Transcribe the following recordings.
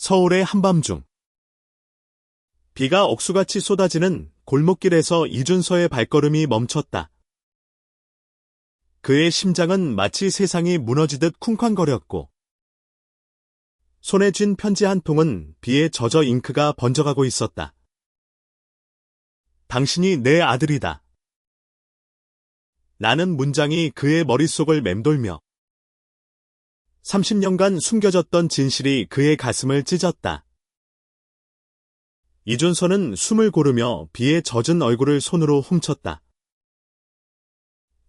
서울의 한밤중. 비가 억수같이 쏟아지는 골목길에서 이준서의 발걸음이 멈췄다. 그의 심장은 마치 세상이 무너지듯 쿵쾅거렸고 손에 쥔 편지 한 통은 비에 젖어 잉크가 번져가고 있었다. 당신이 내 아들이다. 라는 문장이 그의 머릿속을 맴돌며 30년간 숨겨졌던 진실이 그의 가슴을 찢었다. 이준서는 숨을 고르며 비에 젖은 얼굴을 손으로 훔쳤다.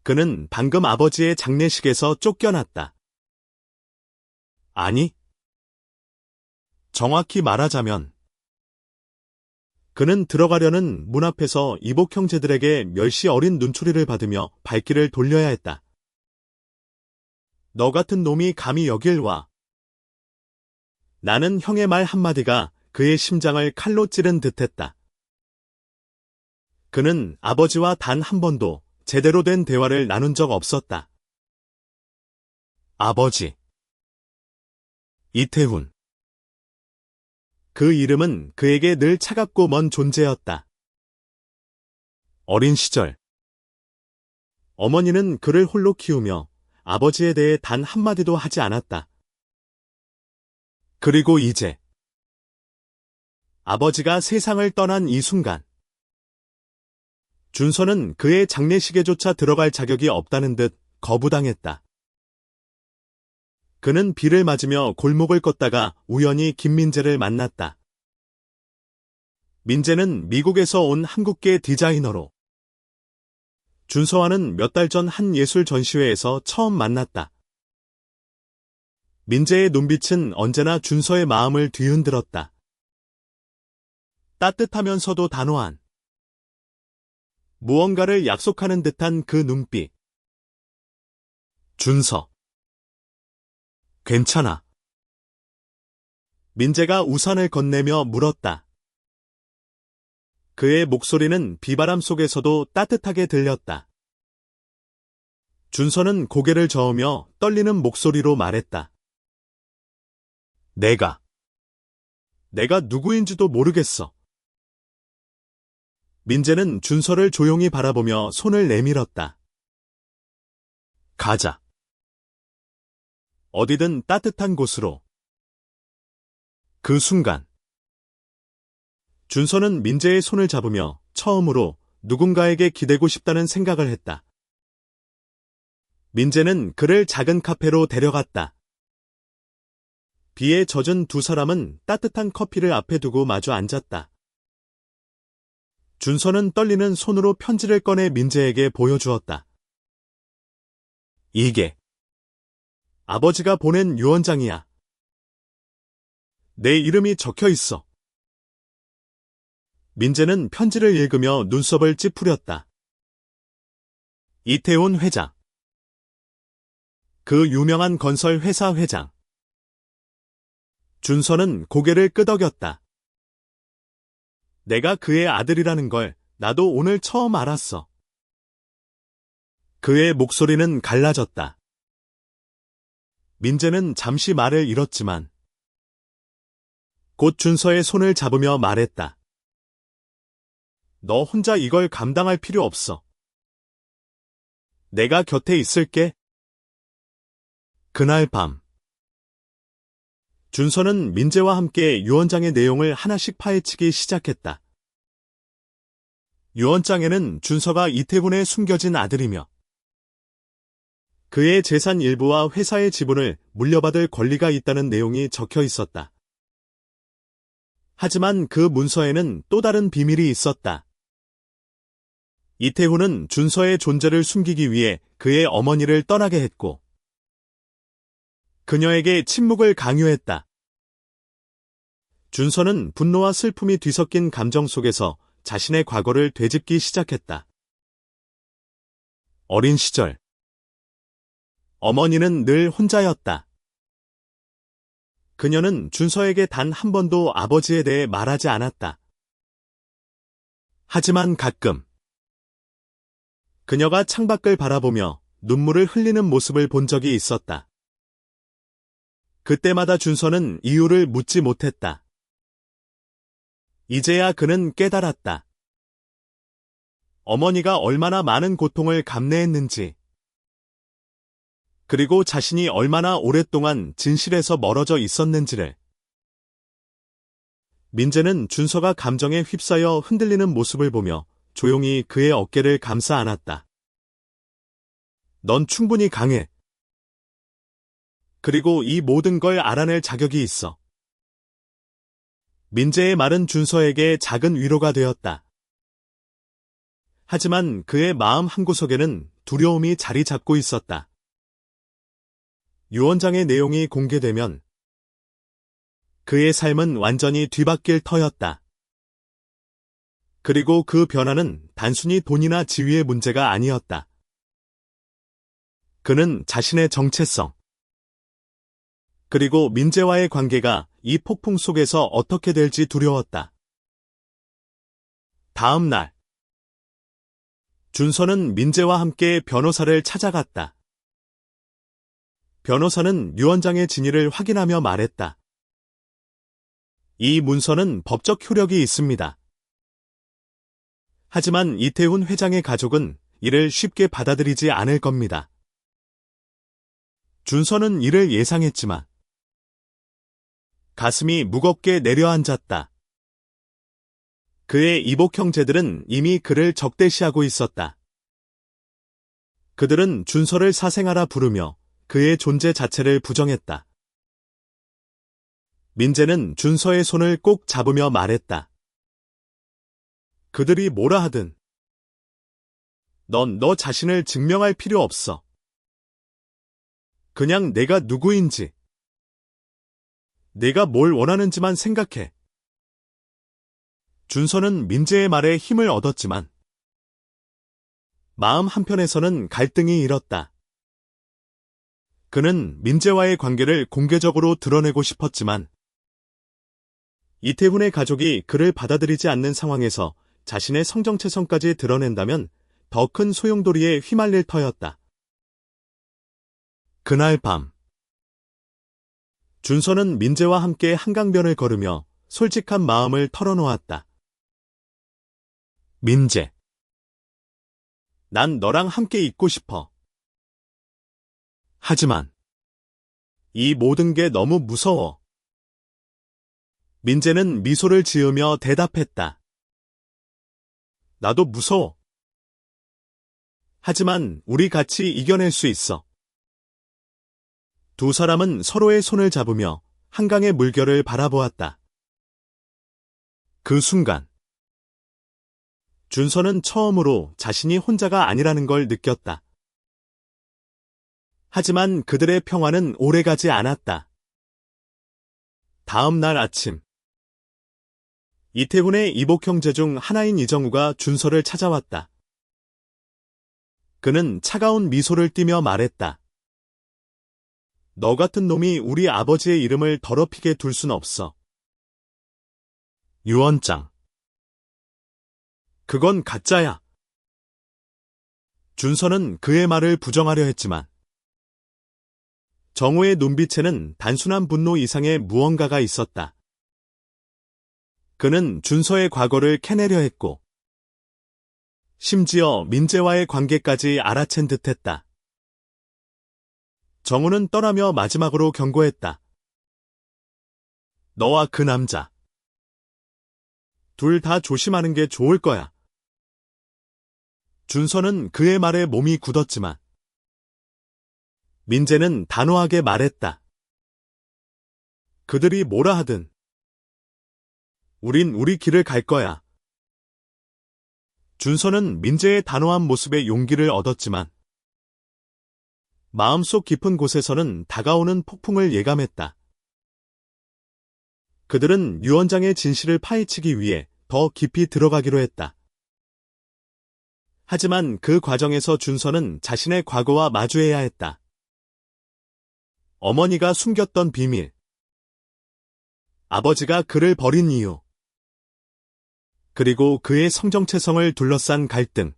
그는 방금 아버지의 장례식에서 쫓겨났다. 아니, 정확히 말하자면 그는 들어가려는 문 앞에서 이복 형제들에게 멸시 어린 눈초리를 받으며 발길을 돌려야 했다. 너 같은 놈이 감히 여길 와. 나는 형의 말 한마디가 그의 심장을 칼로 찌른 듯했다. 그는 아버지와 단 한 번도 제대로 된 대화를 나눈 적 없었다. 아버지. 이태훈. 그 이름은 그에게 늘 차갑고 먼 존재였다. 어린 시절. 어머니는 그를 홀로 키우며 아버지에 대해 단 한마디도 하지 않았다. 그리고 이제 아버지가 세상을 떠난 이 순간 준서는 그의 장례식에조차 들어갈 자격이 없다는 듯 거부당했다. 그는 비를 맞으며 골목을 걷다가 우연히 김민재를 만났다. 민재는 미국에서 온 한국계 디자이너로 준서와는 몇 달 전 한 예술 전시회에서 처음 만났다. 민재의 눈빛은 언제나 준서의 마음을 뒤흔들었다. 따뜻하면서도 단호한, 무언가를 약속하는 듯한 그 눈빛. 준서. 괜찮아. 민재가 우산을 건네며 물었다. 그의 목소리는 비바람 속에서도 따뜻하게 들렸다. 준서는 고개를 저으며 떨리는 목소리로 말했다. 내가 누구인지도 모르겠어. 민재는 준서를 조용히 바라보며 손을 내밀었다. 가자. 어디든 따뜻한 곳으로. 그 순간 준서는 민재의 손을 잡으며 처음으로 누군가에게 기대고 싶다는 생각을 했다. 민재는 그를 작은 카페로 데려갔다. 비에 젖은 두 사람은 따뜻한 커피를 앞에 두고 마주 앉았다. 준서는 떨리는 손으로 편지를 꺼내 민재에게 보여주었다. 이게 아버지가 보낸 유언장이야. 내 이름이 적혀 있어. 민재는 편지를 읽으며 눈썹을 찌푸렸다. 이태훈 회장. 그 유명한 건설 회사 회장. 준서는 고개를 끄덕였다. 내가 그의 아들이라는 걸 나도 오늘 처음 알았어. 그의 목소리는 갈라졌다. 민재는 잠시 말을 잃었지만 곧 준서의 손을 잡으며 말했다. 너 혼자 이걸 감당할 필요 없어. 내가 곁에 있을게. 그날 밤 준서는 민재와 함께 유언장의 내용을 하나씩 파헤치기 시작했다. 유언장에는 준서가 이태훈의 숨겨진 아들이며 그의 재산 일부와 회사의 지분을 물려받을 권리가 있다는 내용이 적혀 있었다. 하지만 그 문서에는 또 다른 비밀이 있었다. 이태훈은 준서의 존재를 숨기기 위해 그의 어머니를 떠나게 했고 그녀에게 침묵을 강요했다. 준서는 분노와 슬픔이 뒤섞인 감정 속에서 자신의 과거를 되짚기 시작했다. 어린 시절 어머니는 늘 혼자였다. 그녀는 준서에게 단 한 번도 아버지에 대해 말하지 않았다. 하지만 가끔 그녀가 창밖을 바라보며 눈물을 흘리는 모습을 본 적이 있었다. 그때마다 준서는 이유를 묻지 못했다. 이제야 그는 깨달았다. 어머니가 얼마나 많은 고통을 감내했는지, 그리고 자신이 얼마나 오랫동안 진실에서 멀어져 있었는지를. 민재는 준서가 감정에 휩싸여 흔들리는 모습을 보며 조용히 그의 어깨를 감싸 안았다. 넌 충분히 강해. 그리고 이 모든 걸 알아낼 자격이 있어. 민재의 말은 준서에게 작은 위로가 되었다. 하지만 그의 마음 한구석에는 두려움이 자리 잡고 있었다. 유언장의 내용이 공개되면 그의 삶은 완전히 뒤바뀔 터였다. 그리고 그 변화는 단순히 돈이나 지위의 문제가 아니었다. 그는 자신의 정체성, 그리고 민재와의 관계가 이 폭풍 속에서 어떻게 될지 두려웠다. 다음 날, 준서는 민재와 함께 변호사를 찾아갔다. 변호사는 유언장의 진위를 확인하며 말했다. 이 문서는 법적 효력이 있습니다. 하지만 이태훈 회장의 가족은 이를 쉽게 받아들이지 않을 겁니다. 준서는 이를 예상했지만 가슴이 무겁게 내려앉았다. 그의 이복 형제들은 이미 그를 적대시하고 있었다. 그들은 준서를 사생아라 부르며 그의 존재 자체를 부정했다. 민재는 준서의 손을 꼭 잡으며 말했다. 그들이 뭐라 하든 넌 너 자신을 증명할 필요 없어. 그냥 내가 누구인지, 내가 뭘 원하는지만 생각해. 준서는 민재의 말에 힘을 얻었지만 마음 한편에서는 갈등이 일었다. 그는 민재와의 관계를 공개적으로 드러내고 싶었지만 이태훈의 가족이 그를 받아들이지 않는 상황에서 자신의 성정체성까지 드러낸다면 더 큰 소용돌이에 휘말릴 터였다. 그날 밤, 준서는 민재와 함께 한강변을 걸으며 솔직한 마음을 털어놓았다. 민재, 난 너랑 함께 있고 싶어. 하지만 이 모든 게 너무 무서워. 민재는 미소를 지으며 대답했다. 나도 무서워. 하지만 우리 같이 이겨낼 수 있어. 두 사람은 서로의 손을 잡으며 한강의 물결을 바라보았다. 그 순간, 준서는 처음으로 자신이 혼자가 아니라는 걸 느꼈다. 하지만 그들의 평화는 오래가지 않았다. 다음 날 아침, 이태훈의 이복 형제 중 하나인 이정우가 준서를 찾아왔다. 그는 차가운 미소를 띠며 말했다. 너 같은 놈이 우리 아버지의 이름을 더럽히게 둘 순 없어. 유언장. 그건 가짜야. 준서는 그의 말을 부정하려 했지만 정우의 눈빛에는 단순한 분노 이상의 무언가가 있었다. 그는 준서의 과거를 캐내려 했고 심지어 민재와의 관계까지 알아챈 듯했다. 정우는 떠나며 마지막으로 경고했다. 너와 그 남자, 둘 다 조심하는 게 좋을 거야. 준서는 그의 말에 몸이 굳었지만 민재는 단호하게 말했다. 그들이 뭐라 하든 우린 우리 길을 갈 거야. 준서는 민재의 단호한 모습에 용기를 얻었지만 마음속 깊은 곳에서는 다가오는 폭풍을 예감했다. 그들은 유언장의 진실을 파헤치기 위해 더 깊이 들어가기로 했다. 하지만 그 과정에서 준서는 자신의 과거와 마주해야 했다. 어머니가 숨겼던 비밀, 아버지가 그를 버린 이유, 그리고 그의 성정체성을 둘러싼 갈등.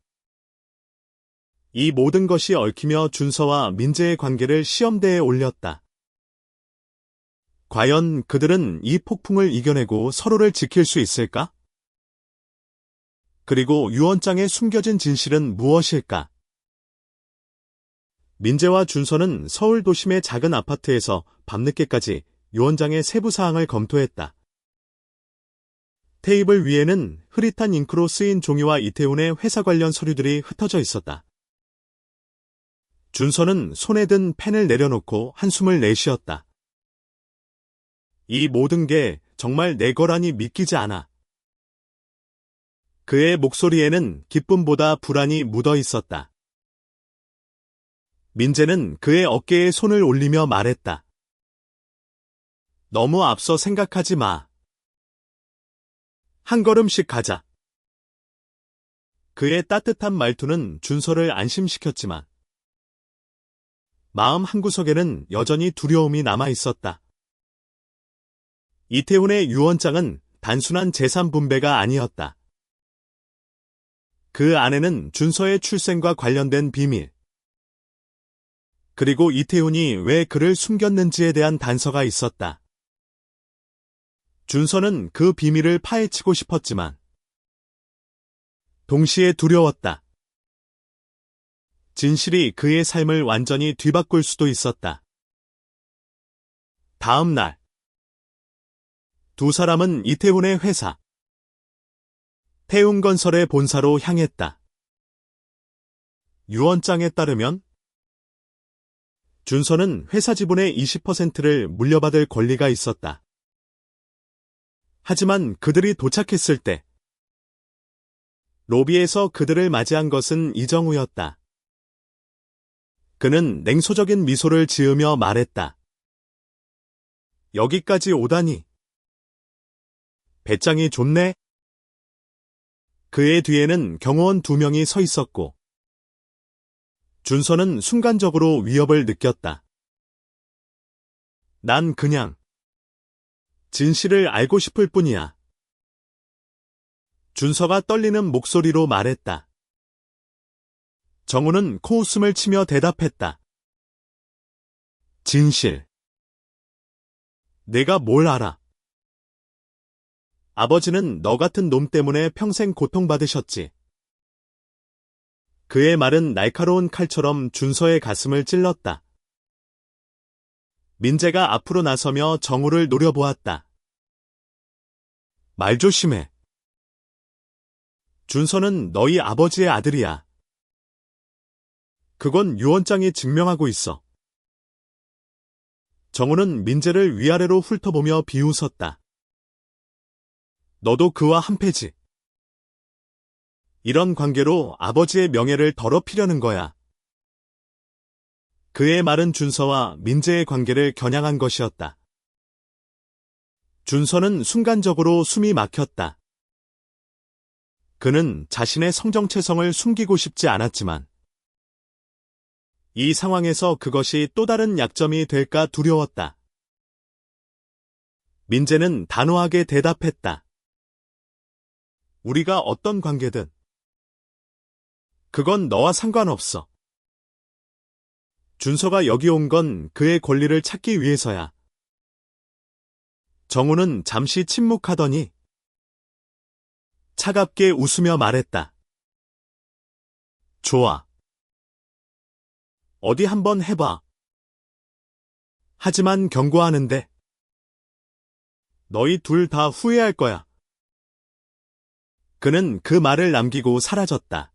이 모든 것이 얽히며 준서와 민재의 관계를 시험대에 올렸다. 과연 그들은 이 폭풍을 이겨내고 서로를 지킬 수 있을까? 그리고 유언장에 숨겨진 진실은 무엇일까? 민재와 준서는 서울 도심의 작은 아파트에서 밤늦게까지 유언장의 세부 사항을 검토했다. 테이블 위에는 흐릿한 잉크로 쓰인 종이와 이태훈의 회사 관련 서류들이 흩어져 있었다. 준서는 손에 든 펜을 내려놓고 한숨을 내쉬었다. 이 모든 게 정말 내 거라니 믿기지 않아. 그의 목소리에는 기쁨보다 불안이 묻어 있었다. 민재는 그의 어깨에 손을 올리며 말했다. 너무 앞서 생각하지 마. 한 걸음씩 가자. 그의 따뜻한 말투는 준서를 안심시켰지만 마음 한구석에는 여전히 두려움이 남아 있었다. 이태훈의 유언장은 단순한 재산 분배가 아니었다. 그 안에는 준서의 출생과 관련된 비밀, 그리고 이태훈이 왜 그를 숨겼는지에 대한 단서가 있었다. 준서는 그 비밀을 파헤치고 싶었지만 동시에 두려웠다. 진실이 그의 삶을 완전히 뒤바꿀 수도 있었다. 다음 날, 두 사람은 이태훈의 회사, 태웅건설의 본사로 향했다. 유언장에 따르면 준서는 회사 지분의 20%를 물려받을 권리가 있었다. 하지만 그들이 도착했을 때 로비에서 그들을 맞이한 것은 이정우였다. 그는 냉소적인 미소를 지으며 말했다. 여기까지 오다니. 배짱이 좋네. 그의 뒤에는 경호원 2명이 서 있었고 준서는 순간적으로 위협을 느꼈다. 난 그냥 진실을 알고 싶을 뿐이야. 준서가 떨리는 목소리로 말했다. 정우는 코웃음을 치며 대답했다. 진실. 내가 뭘 알아? 아버지는 너 같은 놈 때문에 평생 고통받으셨지. 그의 말은 날카로운 칼처럼 준서의 가슴을 찔렀다. 민재가 앞으로 나서며 정우를 노려보았다. 말 조심해. 준서는 너희 아버지의 아들이야. 그건 유언장이 증명하고 있어. 정우는 민재를 위아래로 훑어보며 비웃었다. 너도 그와 한패지. 이런 관계로 아버지의 명예를 더럽히려는 거야. 그의 말은 준서와 민재의 관계를 겨냥한 것이었다. 준서는 순간적으로 숨이 막혔다. 그는 자신의 성정체성을 숨기고 싶지 않았지만 이 상황에서 그것이 또 다른 약점이 될까 두려웠다. 민재는 단호하게 대답했다. 우리가 어떤 관계든 그건 너와 상관없어. 준서가 여기 온 건 그의 권리를 찾기 위해서야. 정우는 잠시 침묵하더니 차갑게 웃으며 말했다. 좋아. 어디 한번 해봐. 하지만 경고하는데 너희 둘 다 후회할 거야. 그는 그 말을 남기고 사라졌다.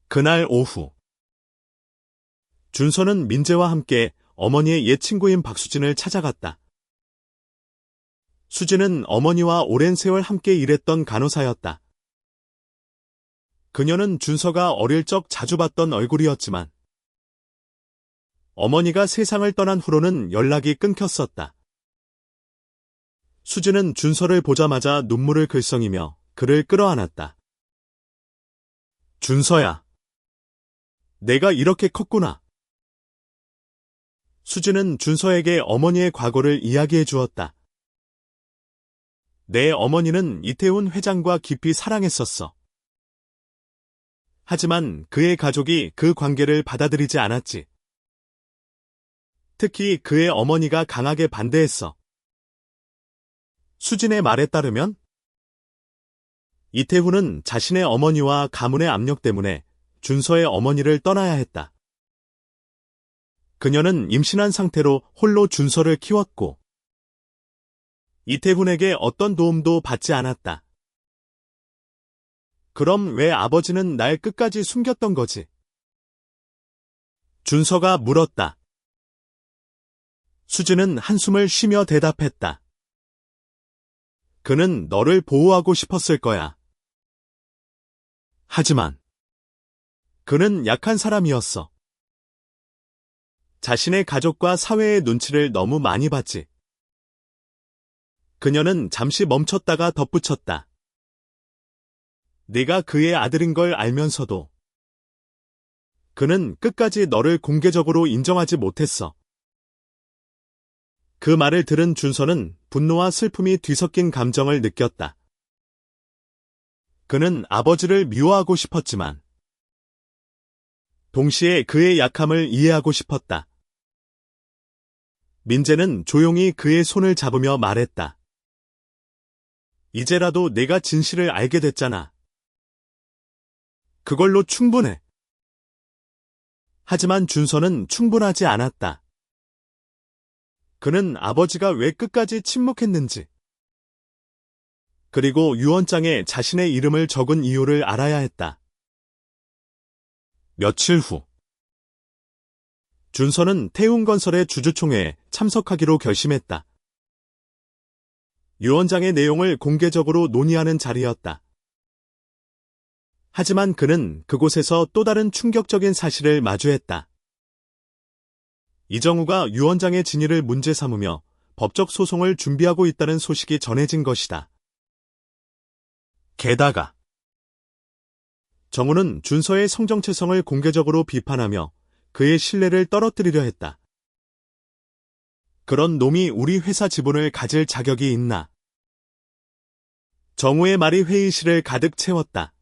그날 오후 준서는 민재와 함께 어머니의 옛 친구인 박수진을 찾아갔다. 수진은 어머니와 오랜 세월 함께 일했던 간호사였다. 그녀는 준서가 어릴 적 자주 봤던 얼굴이었지만 어머니가 세상을 떠난 후로는 연락이 끊겼었다. 수진은 준서를 보자마자 눈물을 글썽이며 그를 끌어안았다. 준서야. 내가 이렇게 컸구나. 수진은 준서에게 어머니의 과거를 이야기해 주었다. 내 어머니는 이태훈 회장과 깊이 사랑했었어. 하지만 그의 가족이 그 관계를 받아들이지 않았지. 특히 그의 어머니가 강하게 반대했어. 수진의 말에 따르면 이태훈은 자신의 어머니와 가문의 압력 때문에 준서의 어머니를 떠나야 했다. 그녀는 임신한 상태로 홀로 준서를 키웠고 이태훈에게 어떤 도움도 받지 않았다. 그럼 왜 아버지는 날 끝까지 숨겼던 거지? 준서가 물었다. 수진은 한숨을 쉬며 대답했다. 그는 너를 보호하고 싶었을 거야. 하지만 그는 약한 사람이었어. 자신의 가족과 사회의 눈치를 너무 많이 봤지. 그녀는 잠시 멈췄다가 덧붙였다. 네가 그의 아들인 걸 알면서도 그는 끝까지 너를 공개적으로 인정하지 못했어. 그 말을 들은 준서는 분노와 슬픔이 뒤섞인 감정을 느꼈다. 그는 아버지를 미워하고 싶었지만 동시에 그의 약함을 이해하고 싶었다. 민재는 조용히 그의 손을 잡으며 말했다. 이제라도 내가 진실을 알게 됐잖아. 그걸로 충분해. 하지만 준서는 충분하지 않았다. 그는 아버지가 왜 끝까지 침묵했는지, 그리고 유언장에 자신의 이름을 적은 이유를 알아야 했다. 며칠 후, 준서는 태웅건설의 주주총회에 참석하기로 결심했다. 유언장의 내용을 공개적으로 논의하는 자리였다. 하지만 그는 그곳에서 또 다른 충격적인 사실을 마주했다. 이정우가 유언장의 진위를 문제 삼으며 법적 소송을 준비하고 있다는 소식이 전해진 것이다. 게다가 정우는 준서의 성정체성을 공개적으로 비판하며 그의 신뢰를 떨어뜨리려 했다. 그런 놈이 우리 회사 지분을 가질 자격이 있나? 정우의 말이 회의실을 가득 채웠다.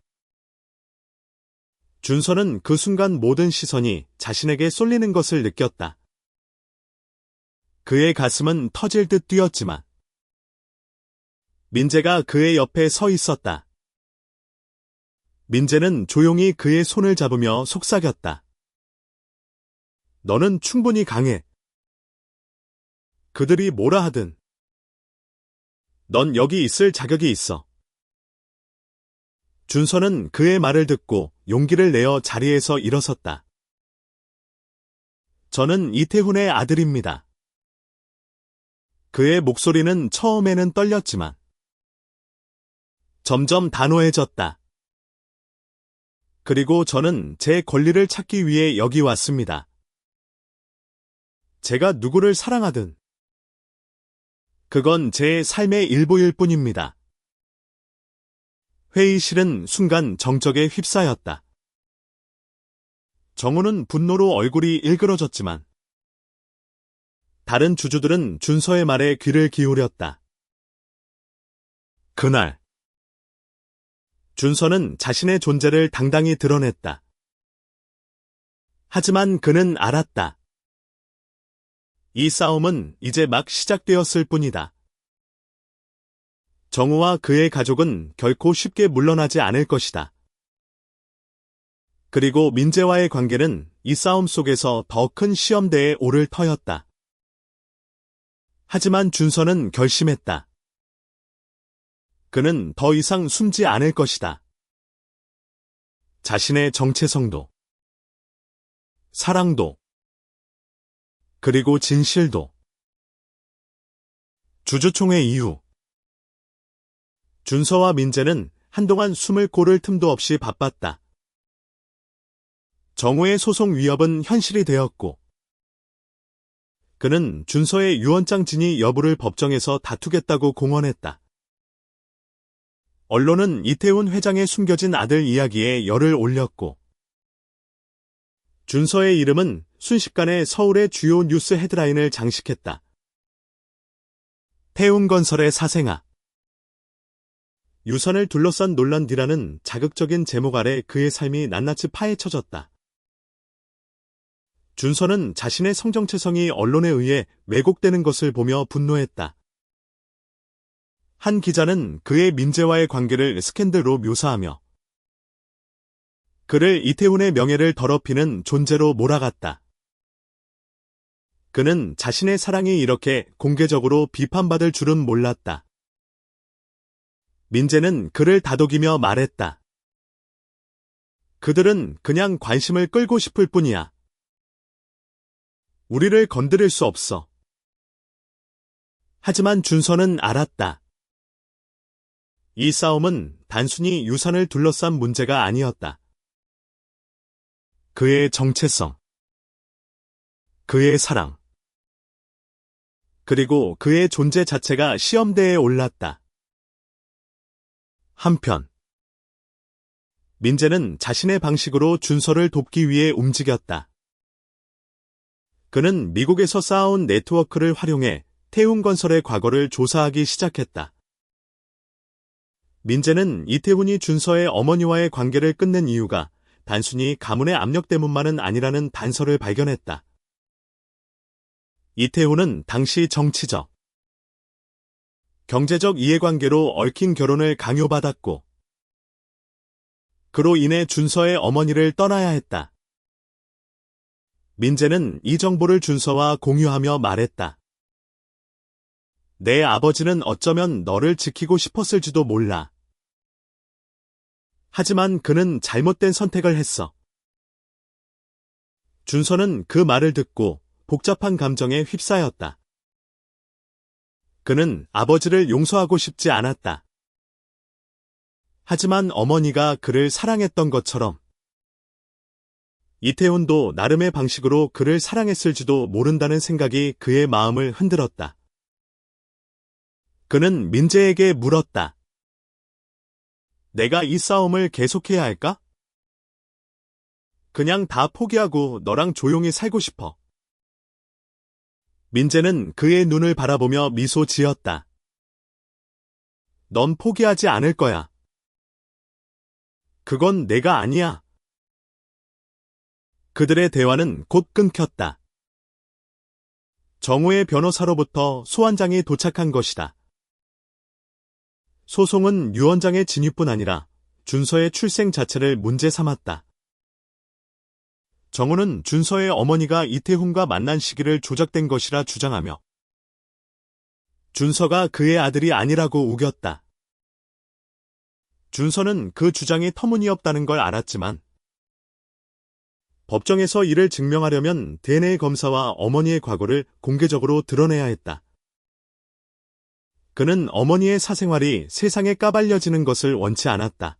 준서는 그 순간 모든 시선이 자신에게 쏠리는 것을 느꼈다. 그의 가슴은 터질 듯 뛰었지만 민재가 그의 옆에 서 있었다. 민재는 조용히 그의 손을 잡으며 속삭였다. 너는 충분히 강해. 그들이 뭐라 하든 넌 여기 있을 자격이 있어. 준서는 그의 말을 듣고 용기를 내어 자리에서 일어섰다. 저는 이태훈의 아들입니다. 그의 목소리는 처음에는 떨렸지만 점점 단호해졌다. 그리고 저는 제 권리를 찾기 위해 여기 왔습니다. 제가 누구를 사랑하든 그건 제 삶의 일부일 뿐입니다. 회의실은 순간 정적에 휩싸였다. 정우는 분노로 얼굴이 일그러졌지만 다른 주주들은 준서의 말에 귀를 기울였다. 그날 준서는 자신의 존재를 당당히 드러냈다. 하지만 그는 알았다. 이 싸움은 이제 막 시작되었을 뿐이다. 정우와 그의 가족은 결코 쉽게 물러나지 않을 것이다. 그리고 민재와의 관계는 이 싸움 속에서 더 큰 시험대에 오를 터였다. 하지만 준서는 결심했다. 그는 더 이상 숨지 않을 것이다. 자신의 정체성도, 사랑도, 그리고 진실도. 주주총회 이후 준서와 민재는 한동안 숨을 고를 틈도 없이 바빴다. 정우의 소송 위협은 현실이 되었고 그는 준서의 유언장 진위 여부를 법정에서 다투겠다고 공언했다. 언론은 이태훈 회장의 숨겨진 아들 이야기에 열을 올렸고 준서의 이름은 순식간에 서울의 주요 뉴스 헤드라인을 장식했다. 태웅건설의 사생아. 유선을 둘러싼 논란 뒤라는 자극적인 제목 아래 그의 삶이 낱낱이 파헤쳐졌다. 준서는 자신의 성정체성이 언론에 의해 왜곡되는 것을 보며 분노했다. 한 기자는 그의 민재와의 관계를 스캔들로 묘사하며 그를 이태훈의 명예를 더럽히는 존재로 몰아갔다. 그는 자신의 사랑이 이렇게 공개적으로 비판받을 줄은 몰랐다. 민재는 그를 다독이며 말했다. 그들은 그냥 관심을 끌고 싶을 뿐이야. 우리를 건드릴 수 없어. 하지만 준서는 알았다. 이 싸움은 단순히 유산을 둘러싼 문제가 아니었다. 그의 정체성, 그의 사랑, 그리고 그의 존재 자체가 시험대에 올랐다. 한편, 민재는 자신의 방식으로 준서를 돕기 위해 움직였다. 그는 미국에서 쌓아온 네트워크를 활용해 태훈건설의 과거를 조사하기 시작했다. 민재는 이태훈이 준서의 어머니와의 관계를 끝낸 이유가 단순히 가문의 압력 때문만은 아니라는 단서를 발견했다. 이태훈은 당시 정치적, 경제적 이해관계로 얽힌 결혼을 강요받았고 그로 인해 준서의 어머니를 떠나야 했다. 민재는 이 정보를 준서와 공유하며 말했다. 내 아버지는 어쩌면 너를 지키고 싶었을지도 몰라. 하지만 그는 잘못된 선택을 했어. 준서는 그 말을 듣고 복잡한 감정에 휩싸였다. 그는 아버지를 용서하고 싶지 않았다. 하지만 어머니가 그를 사랑했던 것처럼 이태훈도 나름의 방식으로 그를 사랑했을지도 모른다는 생각이 그의 마음을 흔들었다. 그는 민재에게 물었다. 내가 이 싸움을 계속해야 할까? 그냥 다 포기하고 너랑 조용히 살고 싶어. 민재는 그의 눈을 바라보며 미소 지었다. 넌 포기하지 않을 거야. 그건 내가 아니야. 그들의 대화는 곧 끊겼다. 정우의 변호사로부터 소환장이 도착한 것이다. 소송은 유 원장의 진위뿐 아니라 준서의 출생 자체를 문제 삼았다. 정우는 준서의 어머니가 이태훈과 만난 시기를 조작된 것이라 주장하며 준서가 그의 아들이 아니라고 우겼다. 준서는 그 주장이 터무니없다는 걸 알았지만 법정에서 이를 증명하려면 DNA 검사와 어머니의 과거를 공개적으로 드러내야 했다. 그는 어머니의 사생활이 세상에 까발려지는 것을 원치 않았다.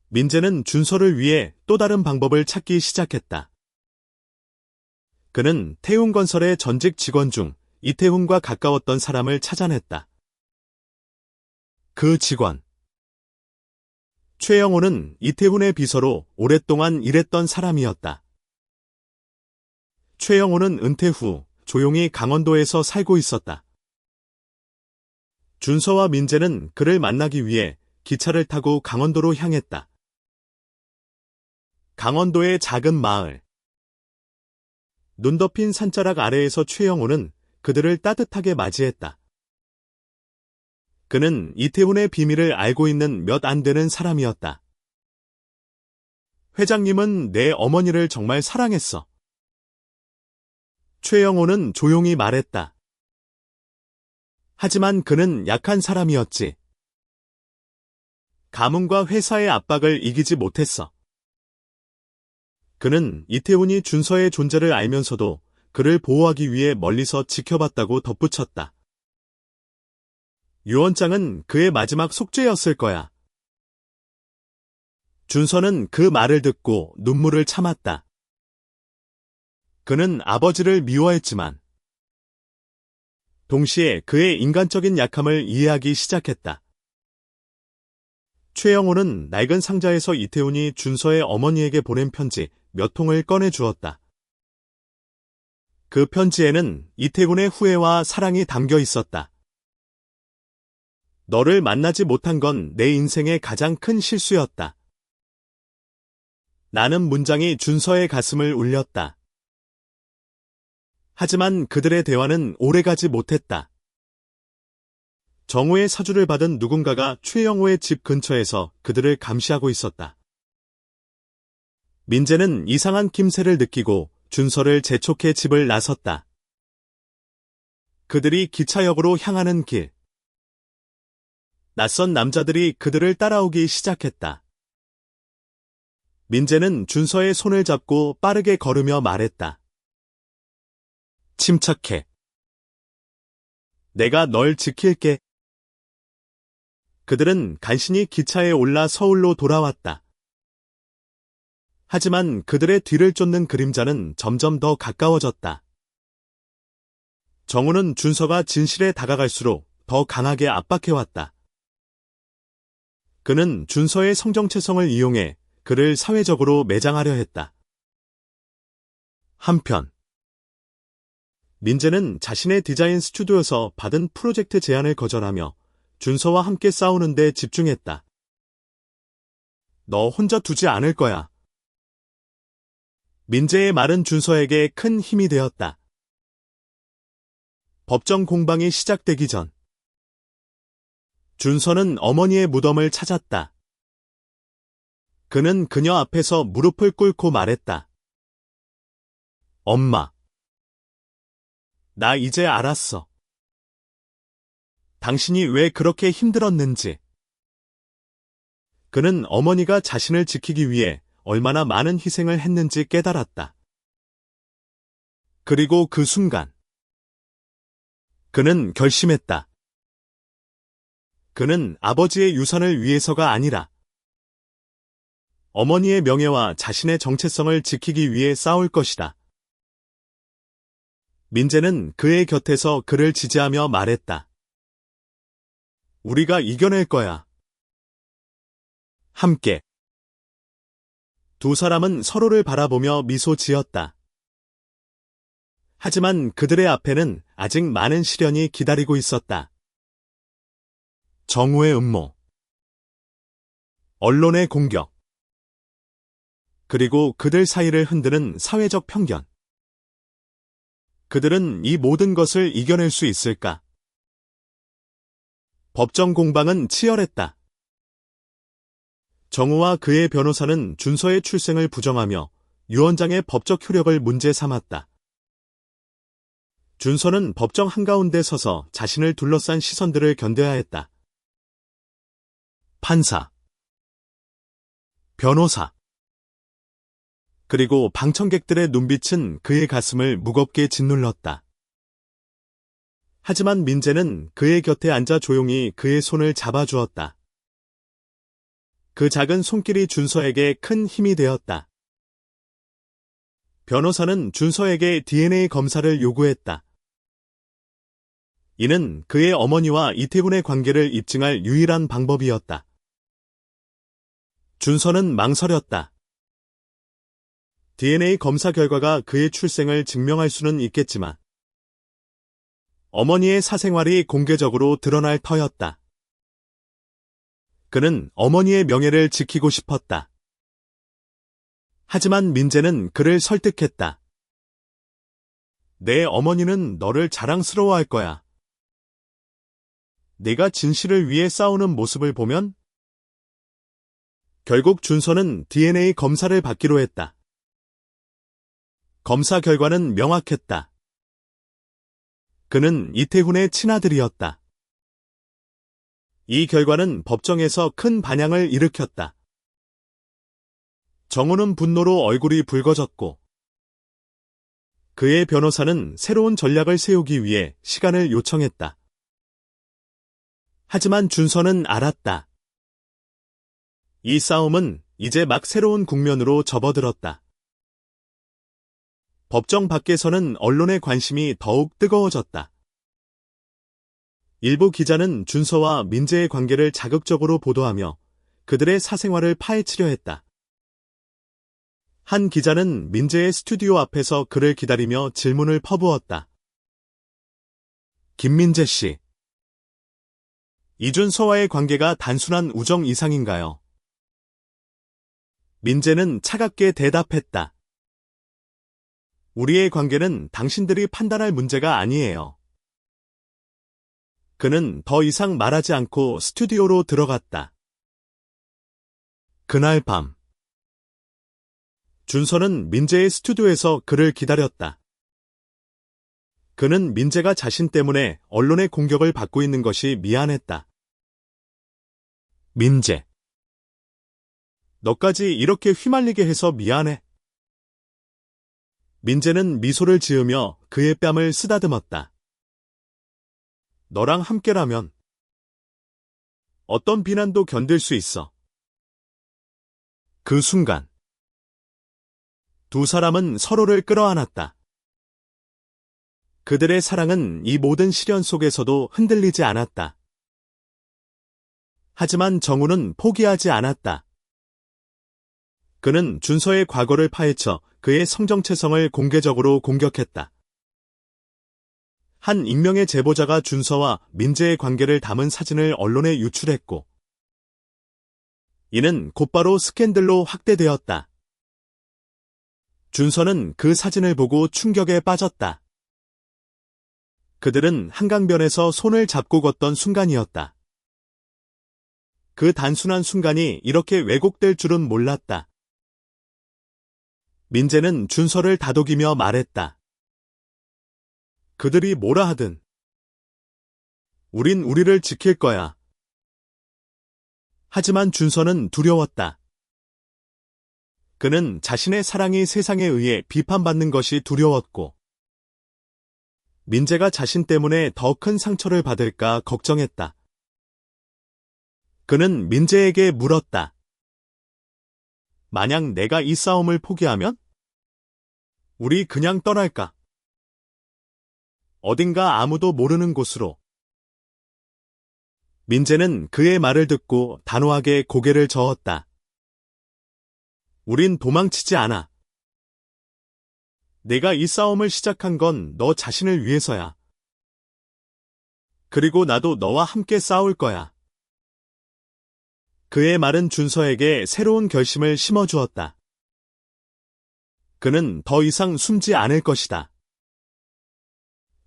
민재는 준서를 위해 또 다른 방법을 찾기 시작했다. 그는 태훈건설의 전직 직원 중 이태훈과 가까웠던 사람을 찾아냈다. 그 직원. 최영호는 이태훈의 비서로 오랫동안 일했던 사람이었다. 최영호는 은퇴 후 조용히 강원도에서 살고 있었다. 준서와 민재는 그를 만나기 위해 기차를 타고 강원도로 향했다. 강원도의 작은 마을. 눈 덮인 산자락 아래에서 최영호는 그들을 따뜻하게 맞이했다. 그는 이태훈의 비밀을 알고 있는 몇 안 되는 사람이었다. 회장님은 내 어머니를 정말 사랑했어. 최영호는 조용히 말했다. 하지만 그는 약한 사람이었지. 가문과 회사의 압박을 이기지 못했어. 그는 이태훈이 준서의 존재를 알면서도 그를 보호하기 위해 멀리서 지켜봤다고 덧붙였다. 유 원장은 그의 마지막 속죄였을 거야. 준서는 그 말을 듣고 눈물을 참았다. 그는 아버지를 미워했지만 동시에 그의 인간적인 약함을 이해하기 시작했다. 최영호는 낡은 상자에서 이태훈이 준서의 어머니에게 보낸 편지 몇 통을 꺼내 주었다. 그 편지에는 이태훈의 후회와 사랑이 담겨 있었다. 너를 만나지 못한 건 내 인생의 가장 큰 실수였다. 라는 문장이 준서의 가슴을 울렸다. 하지만 그들의 대화는 오래가지 못했다. 정우의 사주를 받은 누군가가 최영호의 집 근처에서 그들을 감시하고 있었다. 민재는 이상한 낌새를 느끼고 준서를 재촉해 집을 나섰다. 그들이 기차역으로 향하는 길. 낯선 남자들이 그들을 따라오기 시작했다. 민재는 준서의 손을 잡고 빠르게 걸으며 말했다. 침착해. 내가 널 지킬게. 그들은 간신히 기차에 올라 서울로 돌아왔다. 하지만 그들의 뒤를 쫓는 그림자는 점점 더 가까워졌다. 정우는 준서가 진실에 다가갈수록 더 강하게 압박해왔다. 그는 준서의 성정체성을 이용해 그를 사회적으로 매장하려 했다. 한편 민재는 자신의 디자인 스튜디오에서 받은 프로젝트 제안을 거절하며 준서와 함께 싸우는 데 집중했다. 너 혼자 두지 않을 거야. 민재의 말은 준서에게 큰 힘이 되었다. 법정 공방이 시작되기 전 준서는 어머니의 무덤을 찾았다. 그는 그녀 앞에서 무릎을 꿇고 말했다. 엄마. 나 이제 알았어. 당신이 왜 그렇게 힘들었는지. 그는 어머니가 자신을 지키기 위해 얼마나 많은 희생을 했는지 깨달았다. 그리고 그 순간 그는 결심했다. 그는 아버지의 유산을 위해서가 아니라 어머니의 명예와 자신의 정체성을 지키기 위해 싸울 것이다. 민재는 그의 곁에서 그를 지지하며 말했다. 우리가 이겨낼 거야. 함께. 두 사람은 서로를 바라보며 미소 지었다. 하지만 그들의 앞에는 아직 많은 시련이 기다리고 있었다. 정우의 음모, 언론의 공격, 그리고 그들 사이를 흔드는 사회적 편견. 그들은 이 모든 것을 이겨낼 수 있을까? 법정 공방은 치열했다. 정우와 그의 변호사는 준서의 출생을 부정하며 유언장의 법적 효력을 문제 삼았다. 준서는 법정 한가운데 서서 자신을 둘러싼 시선들을 견뎌야 했다. 판사, 변호사, 그리고 방청객들의 눈빛은 그의 가슴을 무겁게 짓눌렀다. 하지만 민재는 그의 곁에 앉아 조용히 그의 손을 잡아주었다. 그 작은 손길이 준서에게 큰 힘이 되었다. 변호사는 준서에게 DNA 검사를 요구했다. 이는 그의 어머니와 이태훈의 관계를 입증할 유일한 방법이었다. 준서는 망설였다. DNA 검사 결과가 그의 출생을 증명할 수는 있겠지만 어머니의 사생활이 공개적으로 드러날 터였다. 그는 어머니의 명예를 지키고 싶었다. 하지만 민재는 그를 설득했다. 내 어머니는 너를 자랑스러워할 거야. 네가 진실을 위해 싸우는 모습을 보면? 결국 준서는 DNA 검사를 받기로 했다. 검사 결과는 명확했다. 그는 이태훈의 친아들이었다. 이 결과는 법정에서 큰 반향을 일으켰다. 정우는 분노로 얼굴이 붉어졌고 그의 변호사는 새로운 전략을 세우기 위해 시간을 요청했다. 하지만 준서는 알았다. 이 싸움은 이제 막 새로운 국면으로 접어들었다. 법정 밖에서는 언론의 관심이 더욱 뜨거워졌다. 일부 기자는 준서와 민재의 관계를 자극적으로 보도하며 그들의 사생활을 파헤치려 했다. 한 기자는 민재의 스튜디오 앞에서 그를 기다리며 질문을 퍼부었다. 김민재 씨, 이준서와의 관계가 단순한 우정 이상인가요? 민재는 차갑게 대답했다. 우리의 관계는 당신들이 판단할 문제가 아니에요. 그는 더 이상 말하지 않고 스튜디오로 들어갔다. 그날 밤, 준서는 민재의 스튜디오에서 그를 기다렸다. 그는 민재가 자신 때문에 언론의 공격을 받고 있는 것이 미안했다. 민재, 너까지 이렇게 휘말리게 해서 미안해. 민재는 미소를 지으며 그의 뺨을 쓰다듬었다. 너랑 함께라면 어떤 비난도 견딜 수 있어. 그 순간, 두 사람은 서로를 끌어안았다. 그들의 사랑은 이 모든 시련 속에서도 흔들리지 않았다. 하지만 정우는 포기하지 않았다. 그는 준서의 과거를 파헤쳐 그의 성정체성을 공개적으로 공격했다. 한 익명의 제보자가 준서와 민재의 관계를 담은 사진을 언론에 유출했고, 이는 곧바로 스캔들로 확대되었다. 준서는 그 사진을 보고 충격에 빠졌다. 그들은 한강변에서 손을 잡고 걷던 순간이었다. 그 단순한 순간이 이렇게 왜곡될 줄은 몰랐다. 민재는 준서를 다독이며 말했다. 그들이 뭐라 하든 우린 우리를 지킬 거야. 하지만 준서는 두려웠다. 그는 자신의 사랑이 세상에 의해 비판받는 것이 두려웠고, 민재가 자신 때문에 더 큰 상처를 받을까 걱정했다. 그는 민재에게 물었다. 만약 내가 이 싸움을 포기하면? 우리 그냥 떠날까? 어딘가 아무도 모르는 곳으로. 민재는 그의 말을 듣고 단호하게 고개를 저었다. 우린 도망치지 않아. 내가 이 싸움을 시작한 건 너 자신을 위해서야. 그리고 나도 너와 함께 싸울 거야. 그의 말은 준서에게 새로운 결심을 심어주었다. 그는 더 이상 숨지 않을 것이다.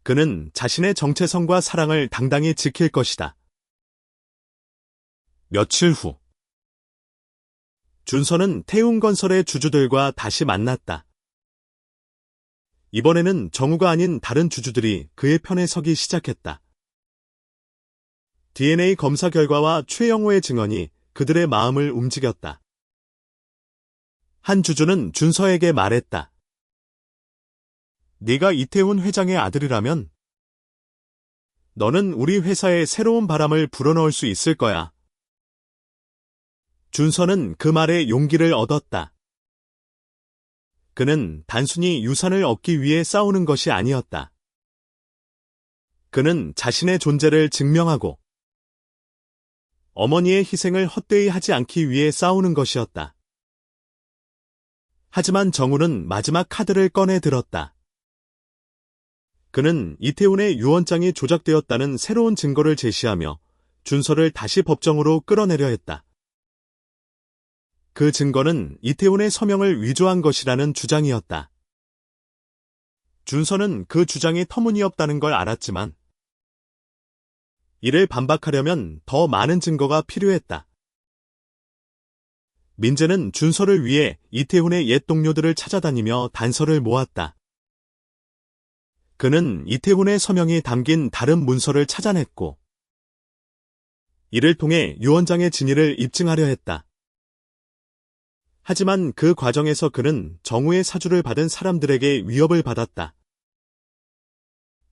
그는 자신의 정체성과 사랑을 당당히 지킬 것이다. 며칠 후, 준서는 태웅건설의 주주들과 다시 만났다. 이번에는 정우가 아닌 다른 주주들이 그의 편에 서기 시작했다. DNA 검사 결과와 최영호의 증언이 그들의 마음을 움직였다. 한 주주는 준서에게 말했다. 네가 이태훈 회장의 아들이라면 너는 우리 회사에 새로운 바람을 불어넣을 수 있을 거야. 준서는 그 말에 용기를 얻었다. 그는 단순히 유산을 얻기 위해 싸우는 것이 아니었다. 그는 자신의 존재를 증명하고 어머니의 희생을 헛되이 하지 않기 위해 싸우는 것이었다. 하지만 정우는 마지막 카드를 꺼내 들었다. 그는 이태훈의 유언장이 조작되었다는 새로운 증거를 제시하며 준서를 다시 법정으로 끌어내려 했다. 그 증거는 이태훈의 서명을 위조한 것이라는 주장이었다. 준서는 그 주장이 터무니없다는 걸 알았지만 이를 반박하려면 더 많은 증거가 필요했다. 민재는 준서를 위해 이태훈의 옛 동료들을 찾아다니며 단서를 모았다. 그는 이태훈의 서명이 담긴 다른 문서를 찾아냈고, 이를 통해 유언장의 진위를 입증하려 했다. 하지만 그 과정에서 그는 정우의 사주를 받은 사람들에게 위협을 받았다.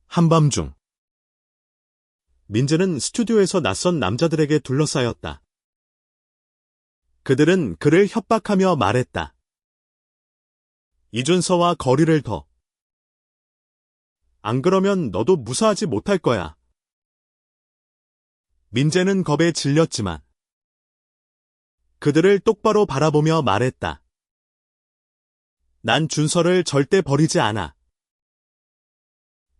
한밤중, 민재는 스튜디오에서 낯선 남자들에게 둘러싸였다. 그들은 그를 협박하며 말했다. 이준서와 거리를 둬. 안 그러면 너도 무사하지 못할 거야. 민재는 겁에 질렸지만 그들을 똑바로 바라보며 말했다. 난 준서를 절대 버리지 않아.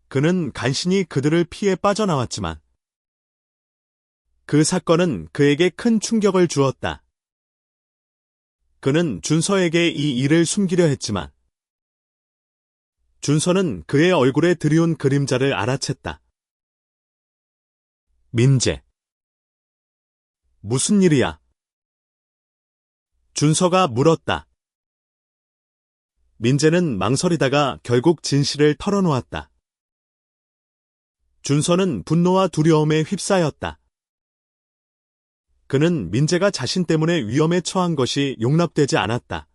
그는 간신히 그들을 피해 빠져나왔지만 그 사건은 그에게 큰 충격을 주었다. 그는 준서에게 이 일을 숨기려 했지만 준서는 그의 얼굴에 드리운 그림자를 알아챘다. 민재. 무슨 일이야? 준서가 물었다. 민재는 망설이다가 결국 진실을 털어놓았다. 준서는 분노와 두려움에 휩싸였다. 그는 민재가 자신 때문에 위험에 처한 것이 용납되지 않았다.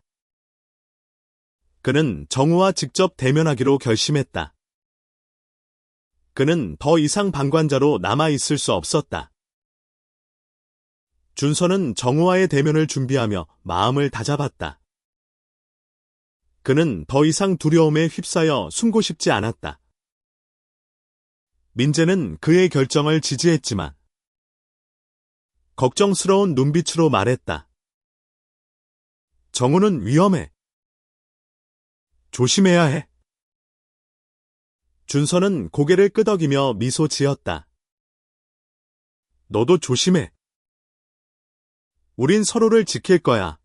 그는 정우와 직접 대면하기로 결심했다. 그는 더 이상 방관자로 남아있을 수 없었다. 준서는 정우와의 대면을 준비하며 마음을 다잡았다. 그는 더 이상 두려움에 휩싸여 숨고 싶지 않았다. 민재는 그의 결정을 지지했지만 걱정스러운 눈빛으로 말했다. 정우는 위험해. 조심해야 해. 준서는 고개를 끄덕이며 미소 지었다. 너도 조심해. 우린 서로를 지킬 거야.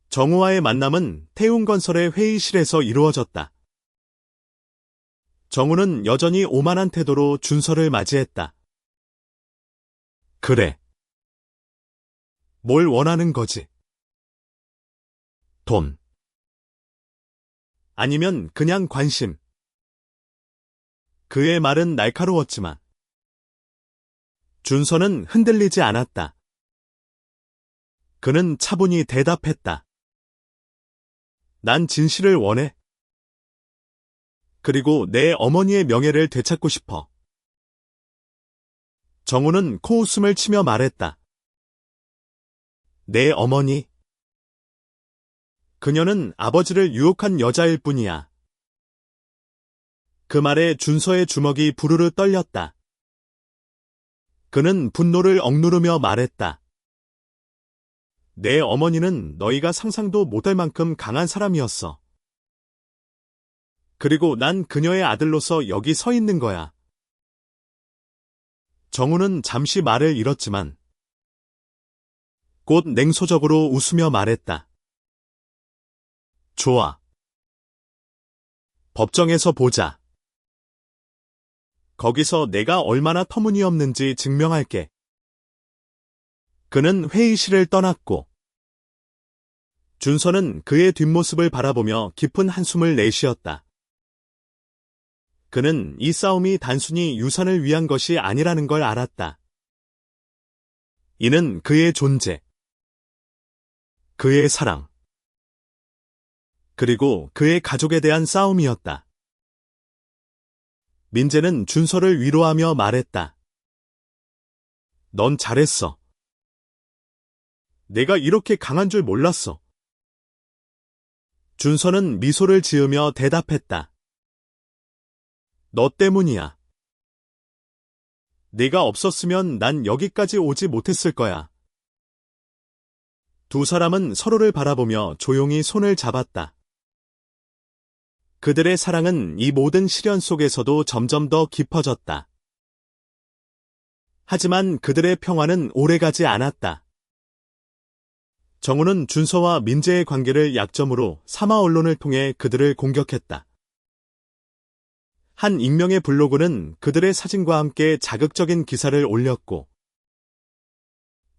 정우와의 만남은 태웅건설의 회의실에서 이루어졌다. 정우는 여전히 오만한 태도로 준서를 맞이했다. 그래. 뭘 원하는 거지? 돈. 아니면 그냥 관심. 그의 말은 날카로웠지만 준서는 흔들리지 않았다. 그는 차분히 대답했다. 난 진실을 원해. 그리고 내 어머니의 명예를 되찾고 싶어. 정우는 코웃음을 치며 말했다. 내 어머니. 그녀는 아버지를 유혹한 여자일 뿐이야. 그 말에 준서의 주먹이 부르르 떨렸다. 그는 분노를 억누르며 말했다. 내 어머니는 너희가 상상도 못할 만큼 강한 사람이었어. 그리고 난 그녀의 아들로서 여기 서 있는 거야. 정우는 잠시 말을 잃었지만 곧 냉소적으로 웃으며 말했다. 좋아. 법정에서 보자. 거기서 내가 얼마나 터무니없는지 증명할게. 그는 회의실을 떠났고 준서는 그의 뒷모습을 바라보며 깊은 한숨을 내쉬었다. 그는 이 싸움이 단순히 유산을 위한 것이 아니라는 걸 알았다. 이는 그의 존재, 그의 사랑, 그리고 그의 가족에 대한 싸움이었다. 민재는 준서를 위로하며 말했다. 넌 잘했어. 내가 이렇게 강한 줄 몰랐어. 준서는 미소를 지으며 대답했다. 너 때문이야. 네가 없었으면 난 여기까지 오지 못했을 거야. 두 사람은 서로를 바라보며 조용히 손을 잡았다. 그들의 사랑은 이 모든 시련 속에서도 점점 더 깊어졌다. 하지만 그들의 평화는 오래가지 않았다. 정우는 준서와 민재의 관계를 약점으로 사마 언론을 통해 그들을 공격했다. 한 익명의 블로그는 그들의 사진과 함께 자극적인 기사를 올렸고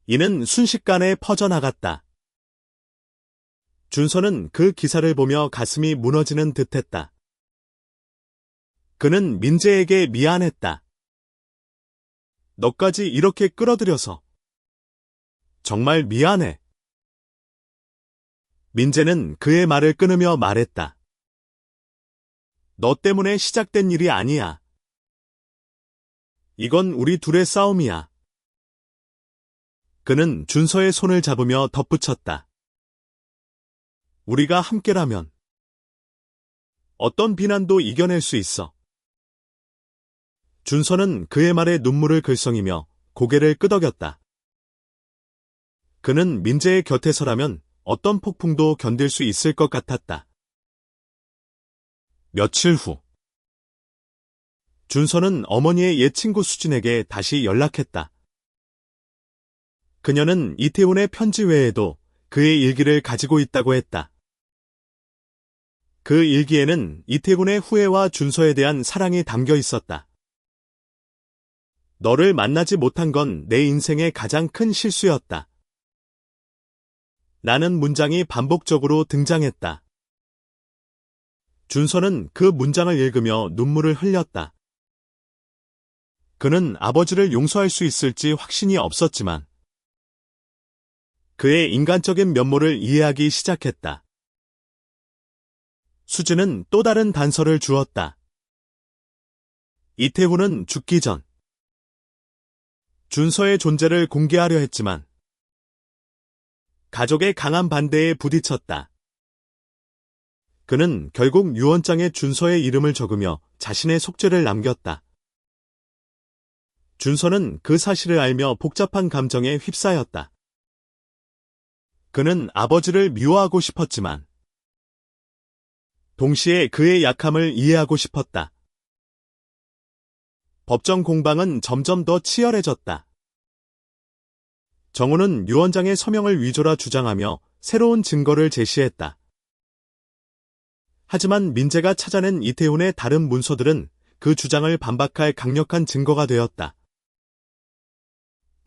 이는 순식간에 퍼져나갔다. 준서는 그 기사를 보며 가슴이 무너지는 듯했다. 그는 민재에게 미안했다. 너까지 이렇게 끌어들여서. 정말 미안해. 민재는 그의 말을 끊으며 말했다. 너 때문에 시작된 일이 아니야. 이건 우리 둘의 싸움이야. 그는 준서의 손을 잡으며 덧붙였다. 우리가 함께라면 어떤 비난도 이겨낼 수 있어. 준서는 그의 말에 눈물을 글썽이며 고개를 끄덕였다. 그는 민재의 곁에서라면 어떤 폭풍도 견딜 수 있을 것 같았다. 며칠 후 준서는 어머니의 옛 친구 수진에게 다시 연락했다. 그녀는 이태훈의 편지 외에도 그의 일기를 가지고 있다고 했다. 그 일기에는 이태훈의 후회와 준서에 대한 사랑이 담겨 있었다. 너를 만나지 못한 건 내 인생의 가장 큰 실수였다. 라는 문장이 반복적으로 등장했다. 준서는 그 문장을 읽으며 눈물을 흘렸다. 그는 아버지를 용서할 수 있을지 확신이 없었지만 그의 인간적인 면모를 이해하기 시작했다. 수지는 또 다른 단서를 주었다. 이태훈은 죽기 전 준서의 존재를 공개하려 했지만 가족의 강한 반대에 부딪혔다. 그는 결국 유언장에 준서의 이름을 적으며 자신의 속죄를 남겼다. 준서는 그 사실을 알며 복잡한 감정에 휩싸였다. 그는 아버지를 미워하고 싶었지만 동시에 그의 약함을 이해하고 싶었다. 법정 공방은 점점 더 치열해졌다. 정우는 유언장의 서명을 위조라 주장하며 새로운 증거를 제시했다. 하지만 민재가 찾아낸 이태훈의 다른 문서들은 그 주장을 반박할 강력한 증거가 되었다.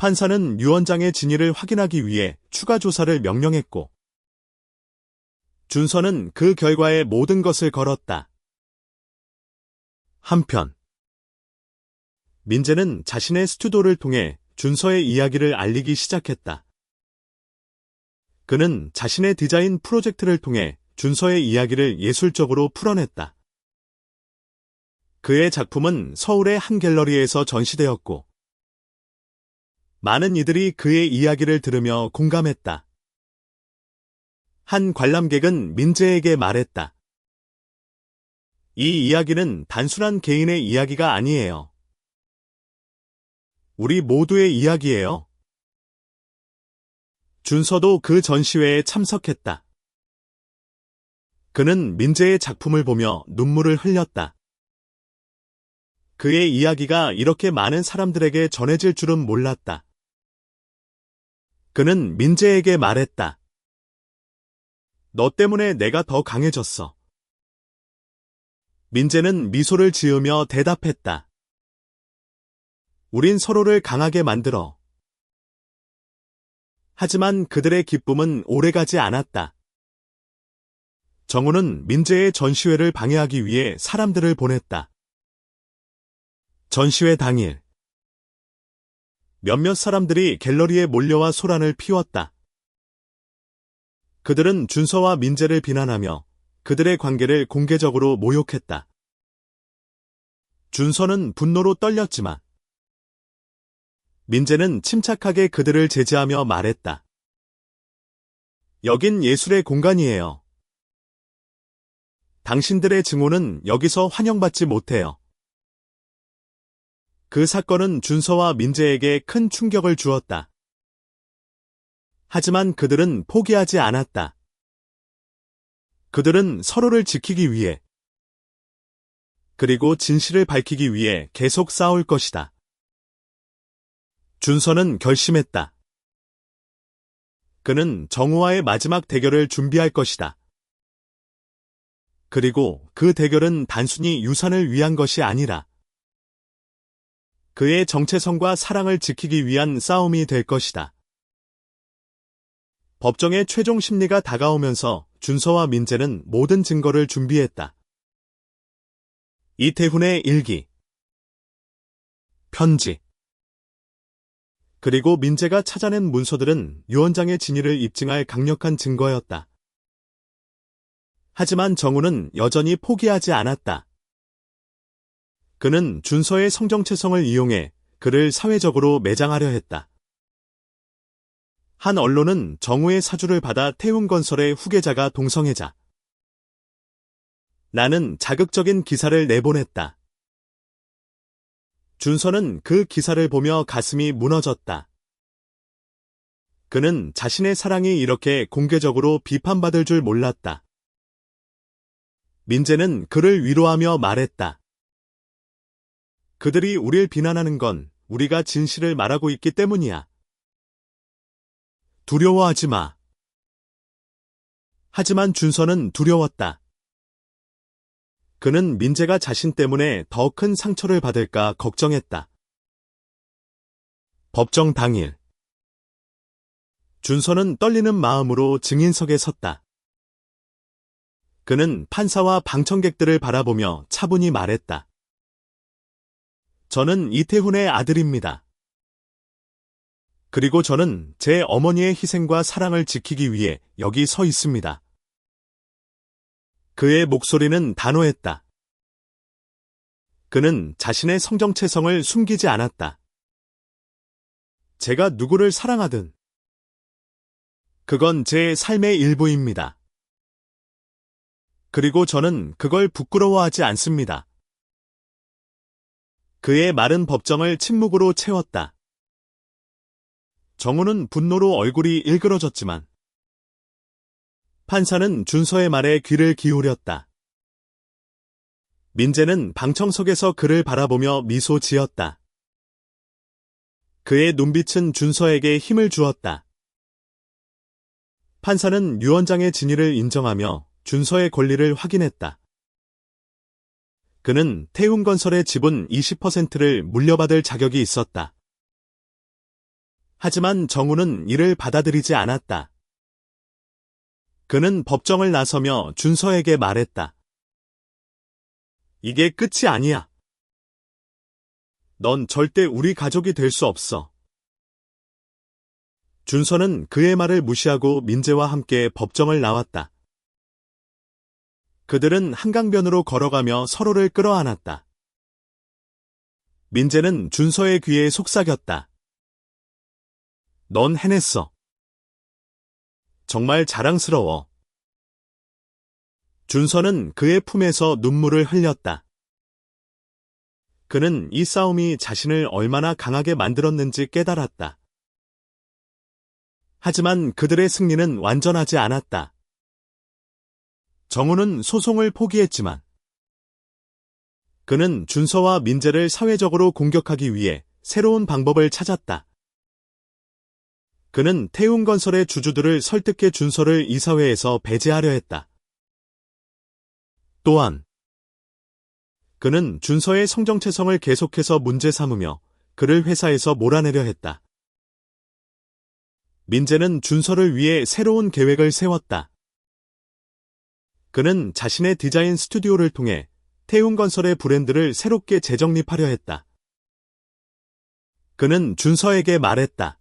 판사는 유언장의 진위를 확인하기 위해 추가 조사를 명령했고 준서는 그 결과에 모든 것을 걸었다. 한편 민재는 자신의 스튜디오를 통해 준서의 이야기를 알리기 시작했다. 그는 자신의 디자인 프로젝트를 통해 준서의 이야기를 예술적으로 풀어냈다. 그의 작품은 서울의 한 갤러리에서 전시되었고 많은 이들이 그의 이야기를 들으며 공감했다. 한 관람객은 민재에게 말했다. 이 이야기는 단순한 개인의 이야기가 아니에요. 우리 모두의 이야기예요. 준서도 그 전시회에 참석했다. 그는 민재의 작품을 보며 눈물을 흘렸다. 그의 이야기가 이렇게 많은 사람들에게 전해질 줄은 몰랐다. 그는 민재에게 말했다. 너 때문에 내가 더 강해졌어. 민재는 미소를 지으며 대답했다. 우린 서로를 강하게 만들어. 하지만 그들의 기쁨은 오래가지 않았다. 정우는 민재의 전시회를 방해하기 위해 사람들을 보냈다. 전시회 당일 몇몇 사람들이 갤러리에 몰려와 소란을 피웠다. 그들은 준서와 민재를 비난하며 그들의 관계를 공개적으로 모욕했다. 준서는 분노로 떨렸지만 민재는 침착하게 그들을 제지하며 말했다. 여긴 예술의 공간이에요. 당신들의 증오는 여기서 환영받지 못해요. 그 사건은 준서와 민재에게 큰 충격을 주었다. 하지만 그들은 포기하지 않았다. 그들은 서로를 지키기 위해 그리고 진실을 밝히기 위해 계속 싸울 것이다. 준서는 결심했다. 그는 정우와의 마지막 대결을 준비할 것이다. 그리고 그 대결은 단순히 유산을 위한 것이 아니라 그의 정체성과 사랑을 지키기 위한 싸움이 될 것이다. 법정의 최종 심리가 다가오면서 준서와 민재는 모든 증거를 준비했다. 이태훈의 일기, 편지, 그리고 민재가 찾아낸 문서들은 유언장의 진위를 입증할 강력한 증거였다. 하지만 정우는 여전히 포기하지 않았다. 그는 준서의 성정체성을 이용해 그를 사회적으로 매장하려 했다. 한 언론은 정우의 사주를 받아 태웅건설의 후계자가 동성애자. 라는 자극적인 기사를 내보냈다. 준서는 그 기사를 보며 가슴이 무너졌다. 그는 자신의 사랑이 이렇게 공개적으로 비판받을 줄 몰랐다. 민재는 그를 위로하며 말했다. 그들이 우릴 비난하는 건 우리가 진실을 말하고 있기 때문이야. 두려워하지 마. 하지만 준서는 두려웠다. 그는 민재가 자신 때문에 더 큰 상처를 받을까 걱정했다. 법정 당일. 준서는 떨리는 마음으로 증인석에 섰다. 그는 판사와 방청객들을 바라보며 차분히 말했다. 저는 이태훈의 아들입니다. 그리고 저는 제 어머니의 희생과 사랑을 지키기 위해 여기 서 있습니다. 그의 목소리는 단호했다. 그는 자신의 성정체성을 숨기지 않았다. 제가 누구를 사랑하든 그건 제 삶의 일부입니다. 그리고 저는 그걸 부끄러워하지 않습니다. 그의 말은 법정을 침묵으로 채웠다. 정우는 분노로 얼굴이 일그러졌지만 판사는 준서의 말에 귀를 기울였다. 민재는 방청석에서 그를 바라보며 미소 지었다. 그의 눈빛은 준서에게 힘을 주었다. 판사는 유 원장의 진위를 인정하며 준서의 권리를 확인했다. 그는 태훈건설의 지분 20%를 물려받을 자격이 있었다. 하지만 정우는 이를 받아들이지 않았다. 그는 법정을 나서며 준서에게 말했다. 이게 끝이 아니야. 넌 절대 우리 가족이 될 수 없어. 준서는 그의 말을 무시하고 민재와 함께 법정을 나왔다. 그들은 한강변으로 걸어가며 서로를 끌어안았다. 민재는 준서의 귀에 속삭였다. 넌 해냈어. 정말 자랑스러워. 준서는 그의 품에서 눈물을 흘렸다. 그는 이 싸움이 자신을 얼마나 강하게 만들었는지 깨달았다. 하지만 그들의 승리는 완전하지 않았다. 정우는 소송을 포기했지만 그는 준서와 민재를 사회적으로 공격하기 위해 새로운 방법을 찾았다. 그는 태훈건설의 주주들을 설득해 준서를 이사회에서 배제하려 했다. 또한 그는 준서의 성정체성을 계속해서 문제 삼으며 그를 회사에서 몰아내려 했다. 민재는 준서를 위해 새로운 계획을 세웠다. 그는 자신의 디자인 스튜디오를 통해 태훈건설의 브랜드를 새롭게 재정립하려 했다. 그는 준서에게 말했다.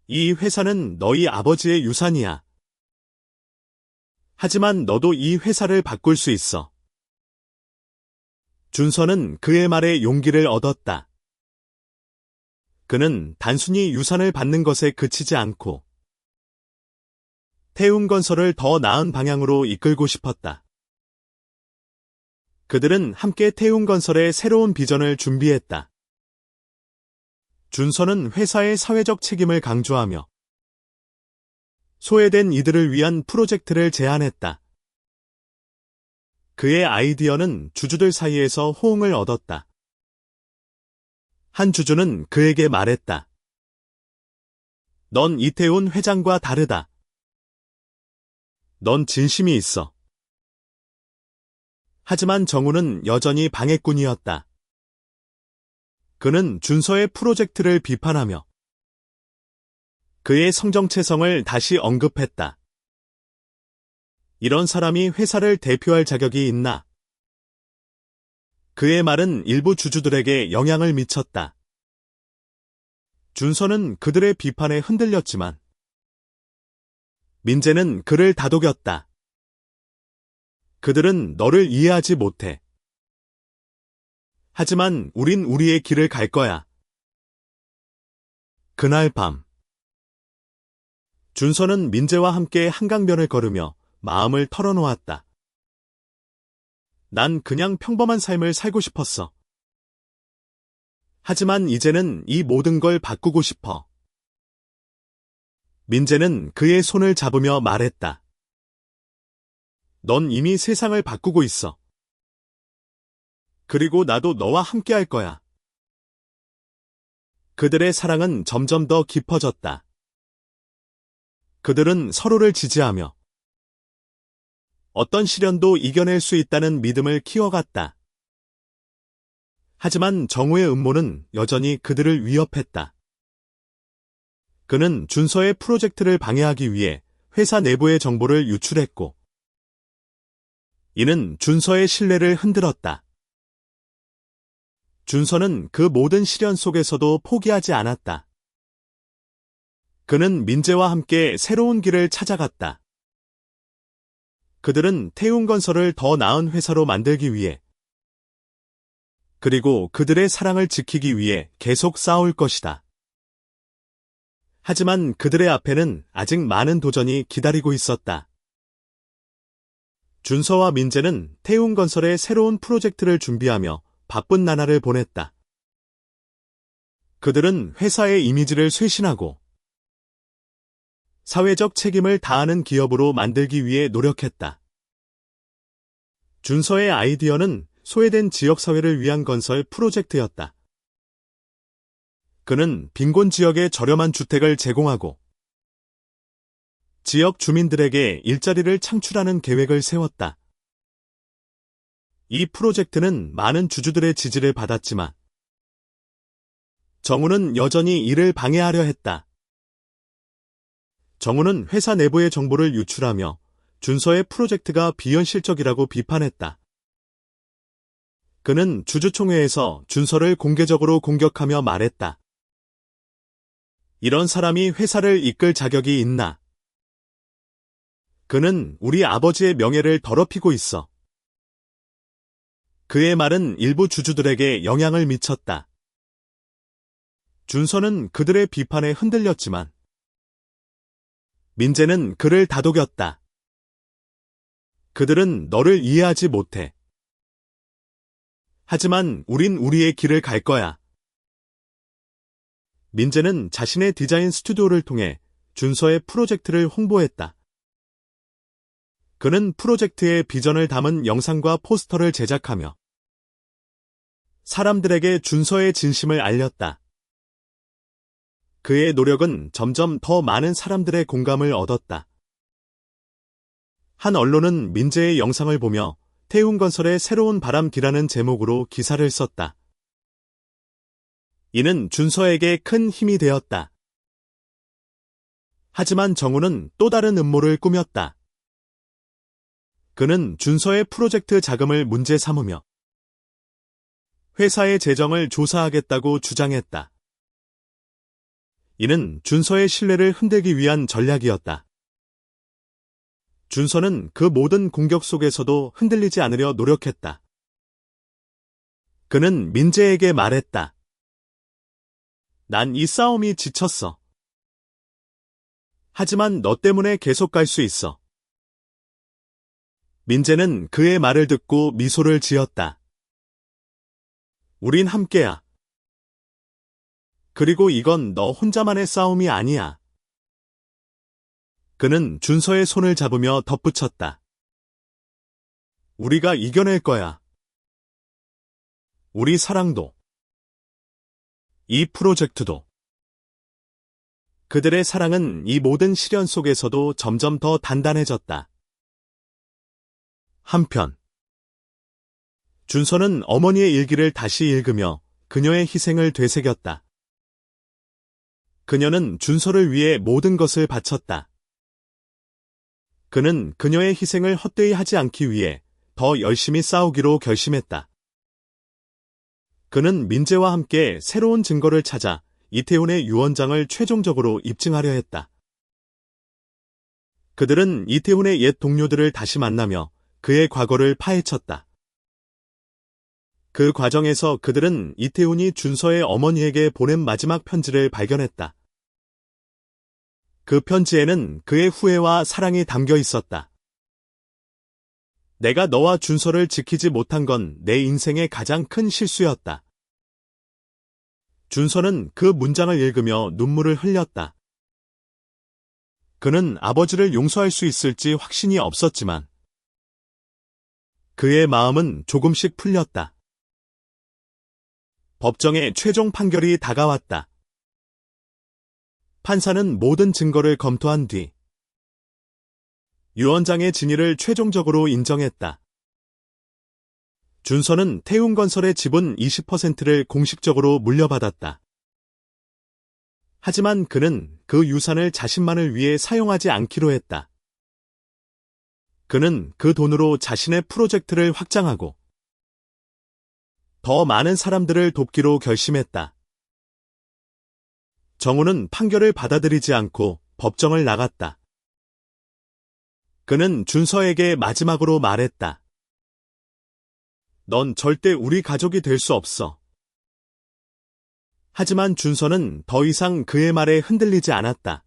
이 회사는 너희 아버지의 유산이야. 하지만 너도 이 회사를 바꿀 수 있어. 준서는 그의 말에 용기를 얻었다. 그는 단순히 유산을 받는 것에 그치지 않고 태훈건설을 더 나은 방향으로 이끌고 싶었다. 그들은 함께 태훈건설의 새로운 비전을 준비했다. 준서는 회사의 사회적 책임을 강조하며 소외된 이들을 위한 프로젝트를 제안했다. 그의 아이디어는 주주들 사이에서 호응을 얻었다. 한 주주는 그에게 말했다. 넌 이태훈 회장과 다르다. 넌 진심이 있어. 하지만 정우는 여전히 방해꾼이었다. 그는 준서의 프로젝트를 비판하며 그의 성정체성을 다시 언급했다. 이런 사람이 회사를 대표할 자격이 있나? 그의 말은 일부 주주들에게 영향을 미쳤다. 준서는 그들의 비판에 흔들렸지만 민재는 그를 다독였다. 그들은 너를 이해하지 못해. 하지만 우린 우리의 길을 갈 거야. 그날 밤 준서는 민재와 함께 한강변을 걸으며 마음을 털어놓았다. 난 그냥 평범한 삶을 살고 싶었어. 하지만 이제는 이 모든 걸 바꾸고 싶어. 민재는 그의 손을 잡으며 말했다. 넌 이미 세상을 바꾸고 있어. 그리고 나도 너와 함께 할 거야. 그들의 사랑은 점점 더 깊어졌다. 그들은 서로를 지지하며 어떤 시련도 이겨낼 수 있다는 믿음을 키워갔다. 하지만 정우의 음모는 여전히 그들을 위협했다. 그는 준서의 프로젝트를 방해하기 위해 회사 내부의 정보를 유출했고, 이는 준서의 신뢰를 흔들었다. 준서는 그 모든 시련 속에서도 포기하지 않았다. 그는 민재와 함께 새로운 길을 찾아갔다. 그들은 태웅건설을 더 나은 회사로 만들기 위해, 그리고 그들의 사랑을 지키기 위해 계속 싸울 것이다. 하지만 그들의 앞에는 아직 많은 도전이 기다리고 있었다. 준서와 민재는 태웅건설의 새로운 프로젝트를 준비하며 바쁜 나날을 보냈다. 그들은 회사의 이미지를 쇄신하고 사회적 책임을 다하는 기업으로 만들기 위해 노력했다. 준서의 아이디어는 소외된 지역사회를 위한 건설 프로젝트였다. 그는 빈곤 지역에 저렴한 주택을 제공하고 지역 주민들에게 일자리를 창출하는 계획을 세웠다. 이 프로젝트는 많은 주주들의 지지를 받았지만 정우는 여전히 이를 방해하려 했다. 정우는 회사 내부의 정보를 유출하며 준서의 프로젝트가 비현실적이라고 비판했다. 그는 주주총회에서 준서를 공개적으로 공격하며 말했다. 이런 사람이 회사를 이끌 자격이 있나? 그는 우리 아버지의 명예를 더럽히고 있어. 그의 말은 일부 주주들에게 영향을 미쳤다. 준서는 그들의 비판에 흔들렸지만 민재는 그를 다독였다. 그들은 너를 이해하지 못해. 하지만 우린 우리의 길을 갈 거야. 민재는 자신의 디자인 스튜디오를 통해 준서의 프로젝트를 홍보했다. 그는 프로젝트의 비전을 담은 영상과 포스터를 제작하며 사람들에게 준서의 진심을 알렸다. 그의 노력은 점점 더 많은 사람들의 공감을 얻었다. 한 언론은 민재의 영상을 보며 태웅건설의 새로운 바람기라는 제목으로 기사를 썼다. 이는 준서에게 큰 힘이 되었다. 하지만 정우는 또 다른 음모를 꾸몄다. 그는 준서의 프로젝트 자금을 문제 삼으며 회사의 재정을 조사하겠다고 주장했다. 이는 준서의 신뢰를 흔들기 위한 전략이었다. 준서는 그 모든 공격 속에서도 흔들리지 않으려 노력했다. 그는 민재에게 말했다. 난 이 싸움이 지쳤어. 하지만 너 때문에 계속 갈 수 있어. 민재는 그의 말을 듣고 미소를 지었다. 우린 함께야. 그리고 이건 너 혼자만의 싸움이 아니야. 그는 준서의 손을 잡으며 덧붙였다. 우리가 이겨낼 거야. 우리 사랑도. 이 프로젝트도. 그들의 사랑은 이 모든 시련 속에서도 점점 더 단단해졌다. 한편 준서는 어머니의 일기를 다시 읽으며 그녀의 희생을 되새겼다. 그녀는 준서를 위해 모든 것을 바쳤다. 그는 그녀의 희생을 헛되이 하지 않기 위해 더 열심히 싸우기로 결심했다. 그는 민재와 함께 새로운 증거를 찾아 이태훈의 유언장을 최종적으로 입증하려 했다. 그들은 이태훈의 옛 동료들을 다시 만나며 그의 과거를 파헤쳤다. 그 과정에서 그들은 이태훈이 준서의 어머니에게 보낸 마지막 편지를 발견했다. 그 편지에는 그의 후회와 사랑이 담겨 있었다. 내가 너와 준서를 지키지 못한 건 내 인생의 가장 큰 실수였다. 준서는 그 문장을 읽으며 눈물을 흘렸다. 그는 아버지를 용서할 수 있을지 확신이 없었지만 그의 마음은 조금씩 풀렸다. 법정의 최종 판결이 다가왔다. 판사는 모든 증거를 검토한 뒤 유 원장의 진위를 최종적으로 인정했다. 준서는 태웅건설의 지분 20%를 공식적으로 물려받았다. 하지만 그는 그 유산을 자신만을 위해 사용하지 않기로 했다. 그는 그 돈으로 자신의 프로젝트를 확장하고 더 많은 사람들을 돕기로 결심했다. 정우는 판결을 받아들이지 않고 법정을 나갔다. 그는 준서에게 마지막으로 말했다. 넌 절대 우리 가족이 될 수 없어. 하지만 준서는 더 이상 그의 말에 흔들리지 않았다.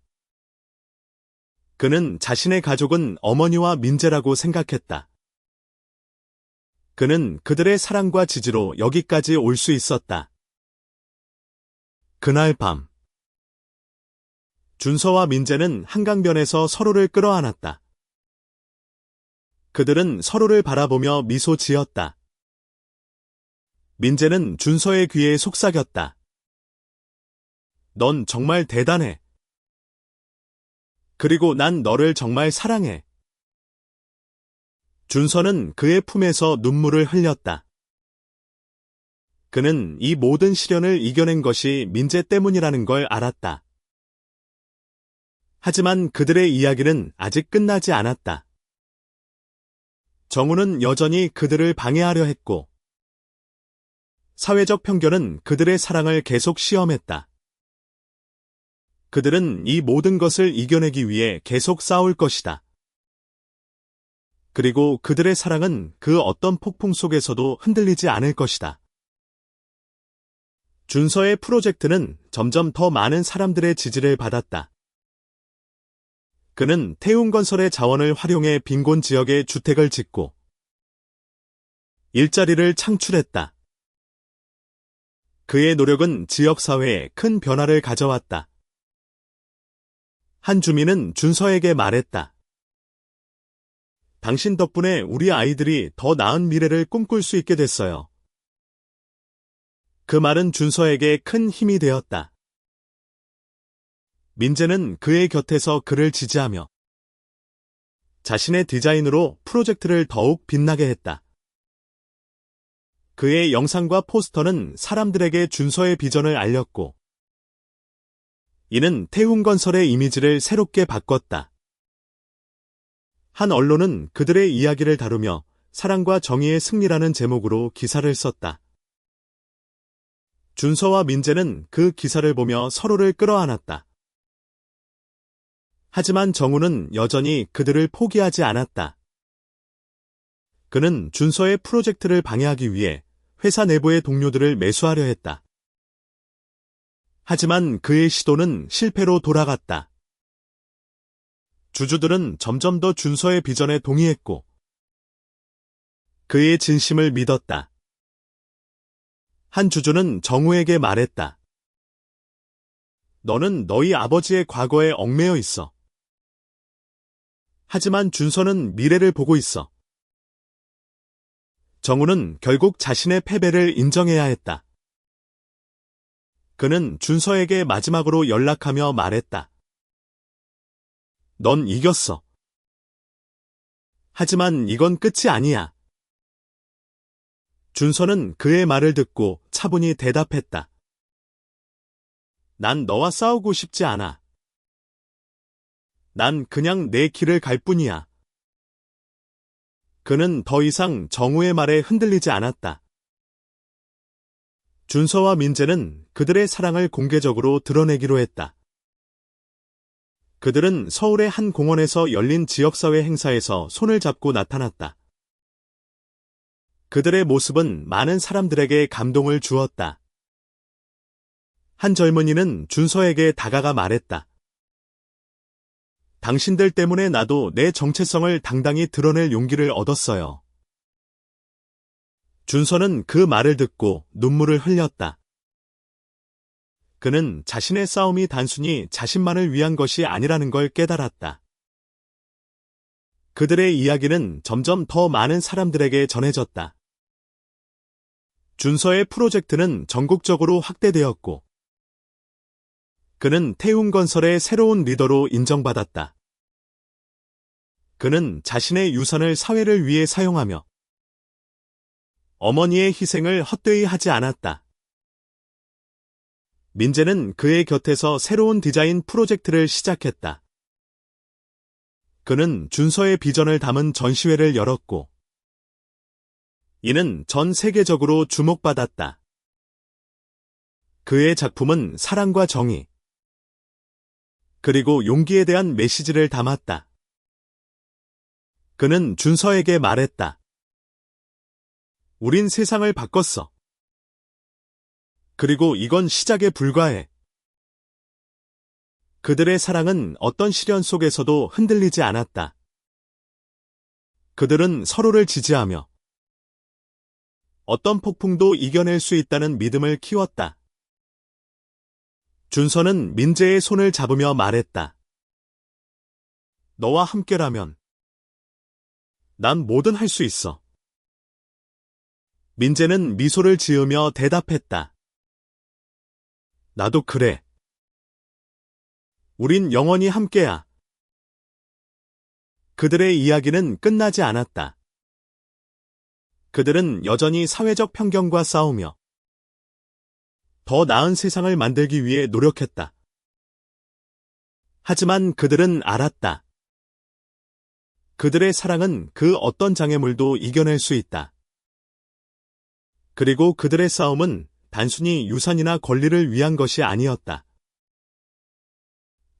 그는 자신의 가족은 어머니와 민재라고 생각했다. 그는 그들의 사랑과 지지로 여기까지 올 수 있었다. 그날 밤, 준서와 민재는 한강변에서 서로를 끌어안았다. 그들은 서로를 바라보며 미소 지었다. 민재는 준서의 귀에 속삭였다. 넌 정말 대단해. 그리고 난 너를 정말 사랑해. 준서는 그의 품에서 눈물을 흘렸다. 그는 이 모든 시련을 이겨낸 것이 민재 때문이라는 걸 알았다. 하지만 그들의 이야기는 아직 끝나지 않았다. 정우는 여전히 그들을 방해하려 했고, 사회적 편견은 그들의 사랑을 계속 시험했다. 그들은 이 모든 것을 이겨내기 위해 계속 싸울 것이다. 그리고 그들의 사랑은 그 어떤 폭풍 속에서도 흔들리지 않을 것이다. 준서의 프로젝트는 점점 더 많은 사람들의 지지를 받았다. 그는 태웅건설의 자원을 활용해 빈곤 지역에 주택을 짓고 일자리를 창출했다. 그의 노력은 지역사회에 큰 변화를 가져왔다. 한 주민은 준서에게 말했다. 당신 덕분에 우리 아이들이 더 나은 미래를 꿈꿀 수 있게 됐어요. 그 말은 준서에게 큰 힘이 되었다. 민재는 그의 곁에서 그를 지지하며 자신의 디자인으로 프로젝트를 더욱 빛나게 했다. 그의 영상과 포스터는 사람들에게 준서의 비전을 알렸고, 이는 태웅건설의 이미지를 새롭게 바꿨다. 한 언론은 그들의 이야기를 다루며 사랑과 정의의 승리라는 제목으로 기사를 썼다. 준서와 민재는 그 기사를 보며 서로를 끌어안았다. 하지만 정우는 여전히 그들을 포기하지 않았다. 그는 준서의 프로젝트를 방해하기 위해 회사 내부의 동료들을 매수하려 했다. 하지만 그의 시도는 실패로 돌아갔다. 주주들은 점점 더 준서의 비전에 동의했고, 그의 진심을 믿었다. 한 주주는 정우에게 말했다. 너는 너희 아버지의 과거에 얽매여 있어. 하지만 준서는 미래를 보고 있어. 정우는 결국 자신의 패배를 인정해야 했다. 그는 준서에게 마지막으로 연락하며 말했다. 넌 이겼어. 하지만 이건 끝이 아니야. 준서는 그의 말을 듣고 차분히 대답했다. 난 너와 싸우고 싶지 않아. 난 그냥 내 길을 갈 뿐이야. 그는 더 이상 정우의 말에 흔들리지 않았다. 준서와 민재는 그들의 사랑을 공개적으로 드러내기로 했다. 그들은 서울의 한 공원에서 열린 지역사회 행사에서 손을 잡고 나타났다. 그들의 모습은 많은 사람들에게 감동을 주었다. 한 젊은이는 준서에게 다가가 말했다. 당신들 때문에 나도 내 정체성을 당당히 드러낼 용기를 얻었어요. 준서는 그 말을 듣고 눈물을 흘렸다. 그는 자신의 싸움이 단순히 자신만을 위한 것이 아니라는 걸 깨달았다. 그들의 이야기는 점점 더 많은 사람들에게 전해졌다. 준서의 프로젝트는 전국적으로 확대되었고, 그는 태웅건설의 새로운 리더로 인정받았다. 그는 자신의 유산을 사회를 위해 사용하며 어머니의 희생을 헛되이 하지 않았다. 민재는 그의 곁에서 새로운 디자인 프로젝트를 시작했다. 그는 준서의 비전을 담은 전시회를 열었고, 이는 전 세계적으로 주목받았다. 그의 작품은 사랑과 정의, 그리고 용기에 대한 메시지를 담았다. 그는 준서에게 말했다. 우린 세상을 바꿨어. 그리고 이건 시작에 불과해. 그들의 사랑은 어떤 시련 속에서도 흔들리지 않았다. 그들은 서로를 지지하며 어떤 폭풍도 이겨낼 수 있다는 믿음을 키웠다. 준서는 민재의 손을 잡으며 말했다. 너와 함께라면 난 뭐든 할 수 있어. 민재는 미소를 지으며 대답했다. 나도 그래. 우린 영원히 함께야. 그들의 이야기는 끝나지 않았다. 그들은 여전히 사회적 편견과 싸우며 더 나은 세상을 만들기 위해 노력했다. 하지만 그들은 알았다. 그들의 사랑은 그 어떤 장애물도 이겨낼 수 있다. 그리고 그들의 싸움은 단순히 유산이나 권리를 위한 것이 아니었다.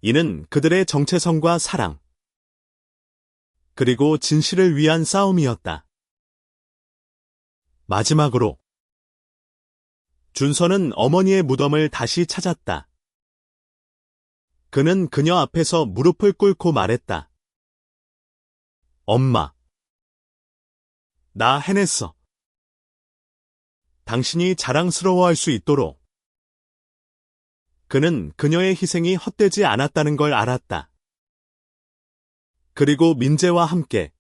이는 그들의 정체성과 사랑, 그리고 진실을 위한 싸움이었다. 마지막으로, 준서는 어머니의 무덤을 다시 찾았다. 그는 그녀 앞에서 무릎을 꿇고 말했다. 엄마, 나 해냈어. 당신이 자랑스러워할 수 있도록. 그는 그녀의 희생이 헛되지 않았다는 걸 알았다. 그리고 민재와 함께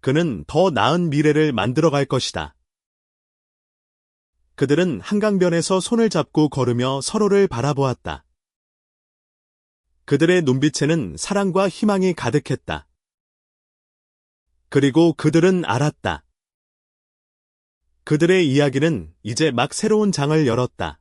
그는 더 나은 미래를 만들어갈 것이다. 그들은 한강변에서 손을 잡고 걸으며 서로를 바라보았다. 그들의 눈빛에는 사랑과 희망이 가득했다. 그리고 그들은 알았다. 그들의 이야기는 이제 막 새로운 장을 열었다.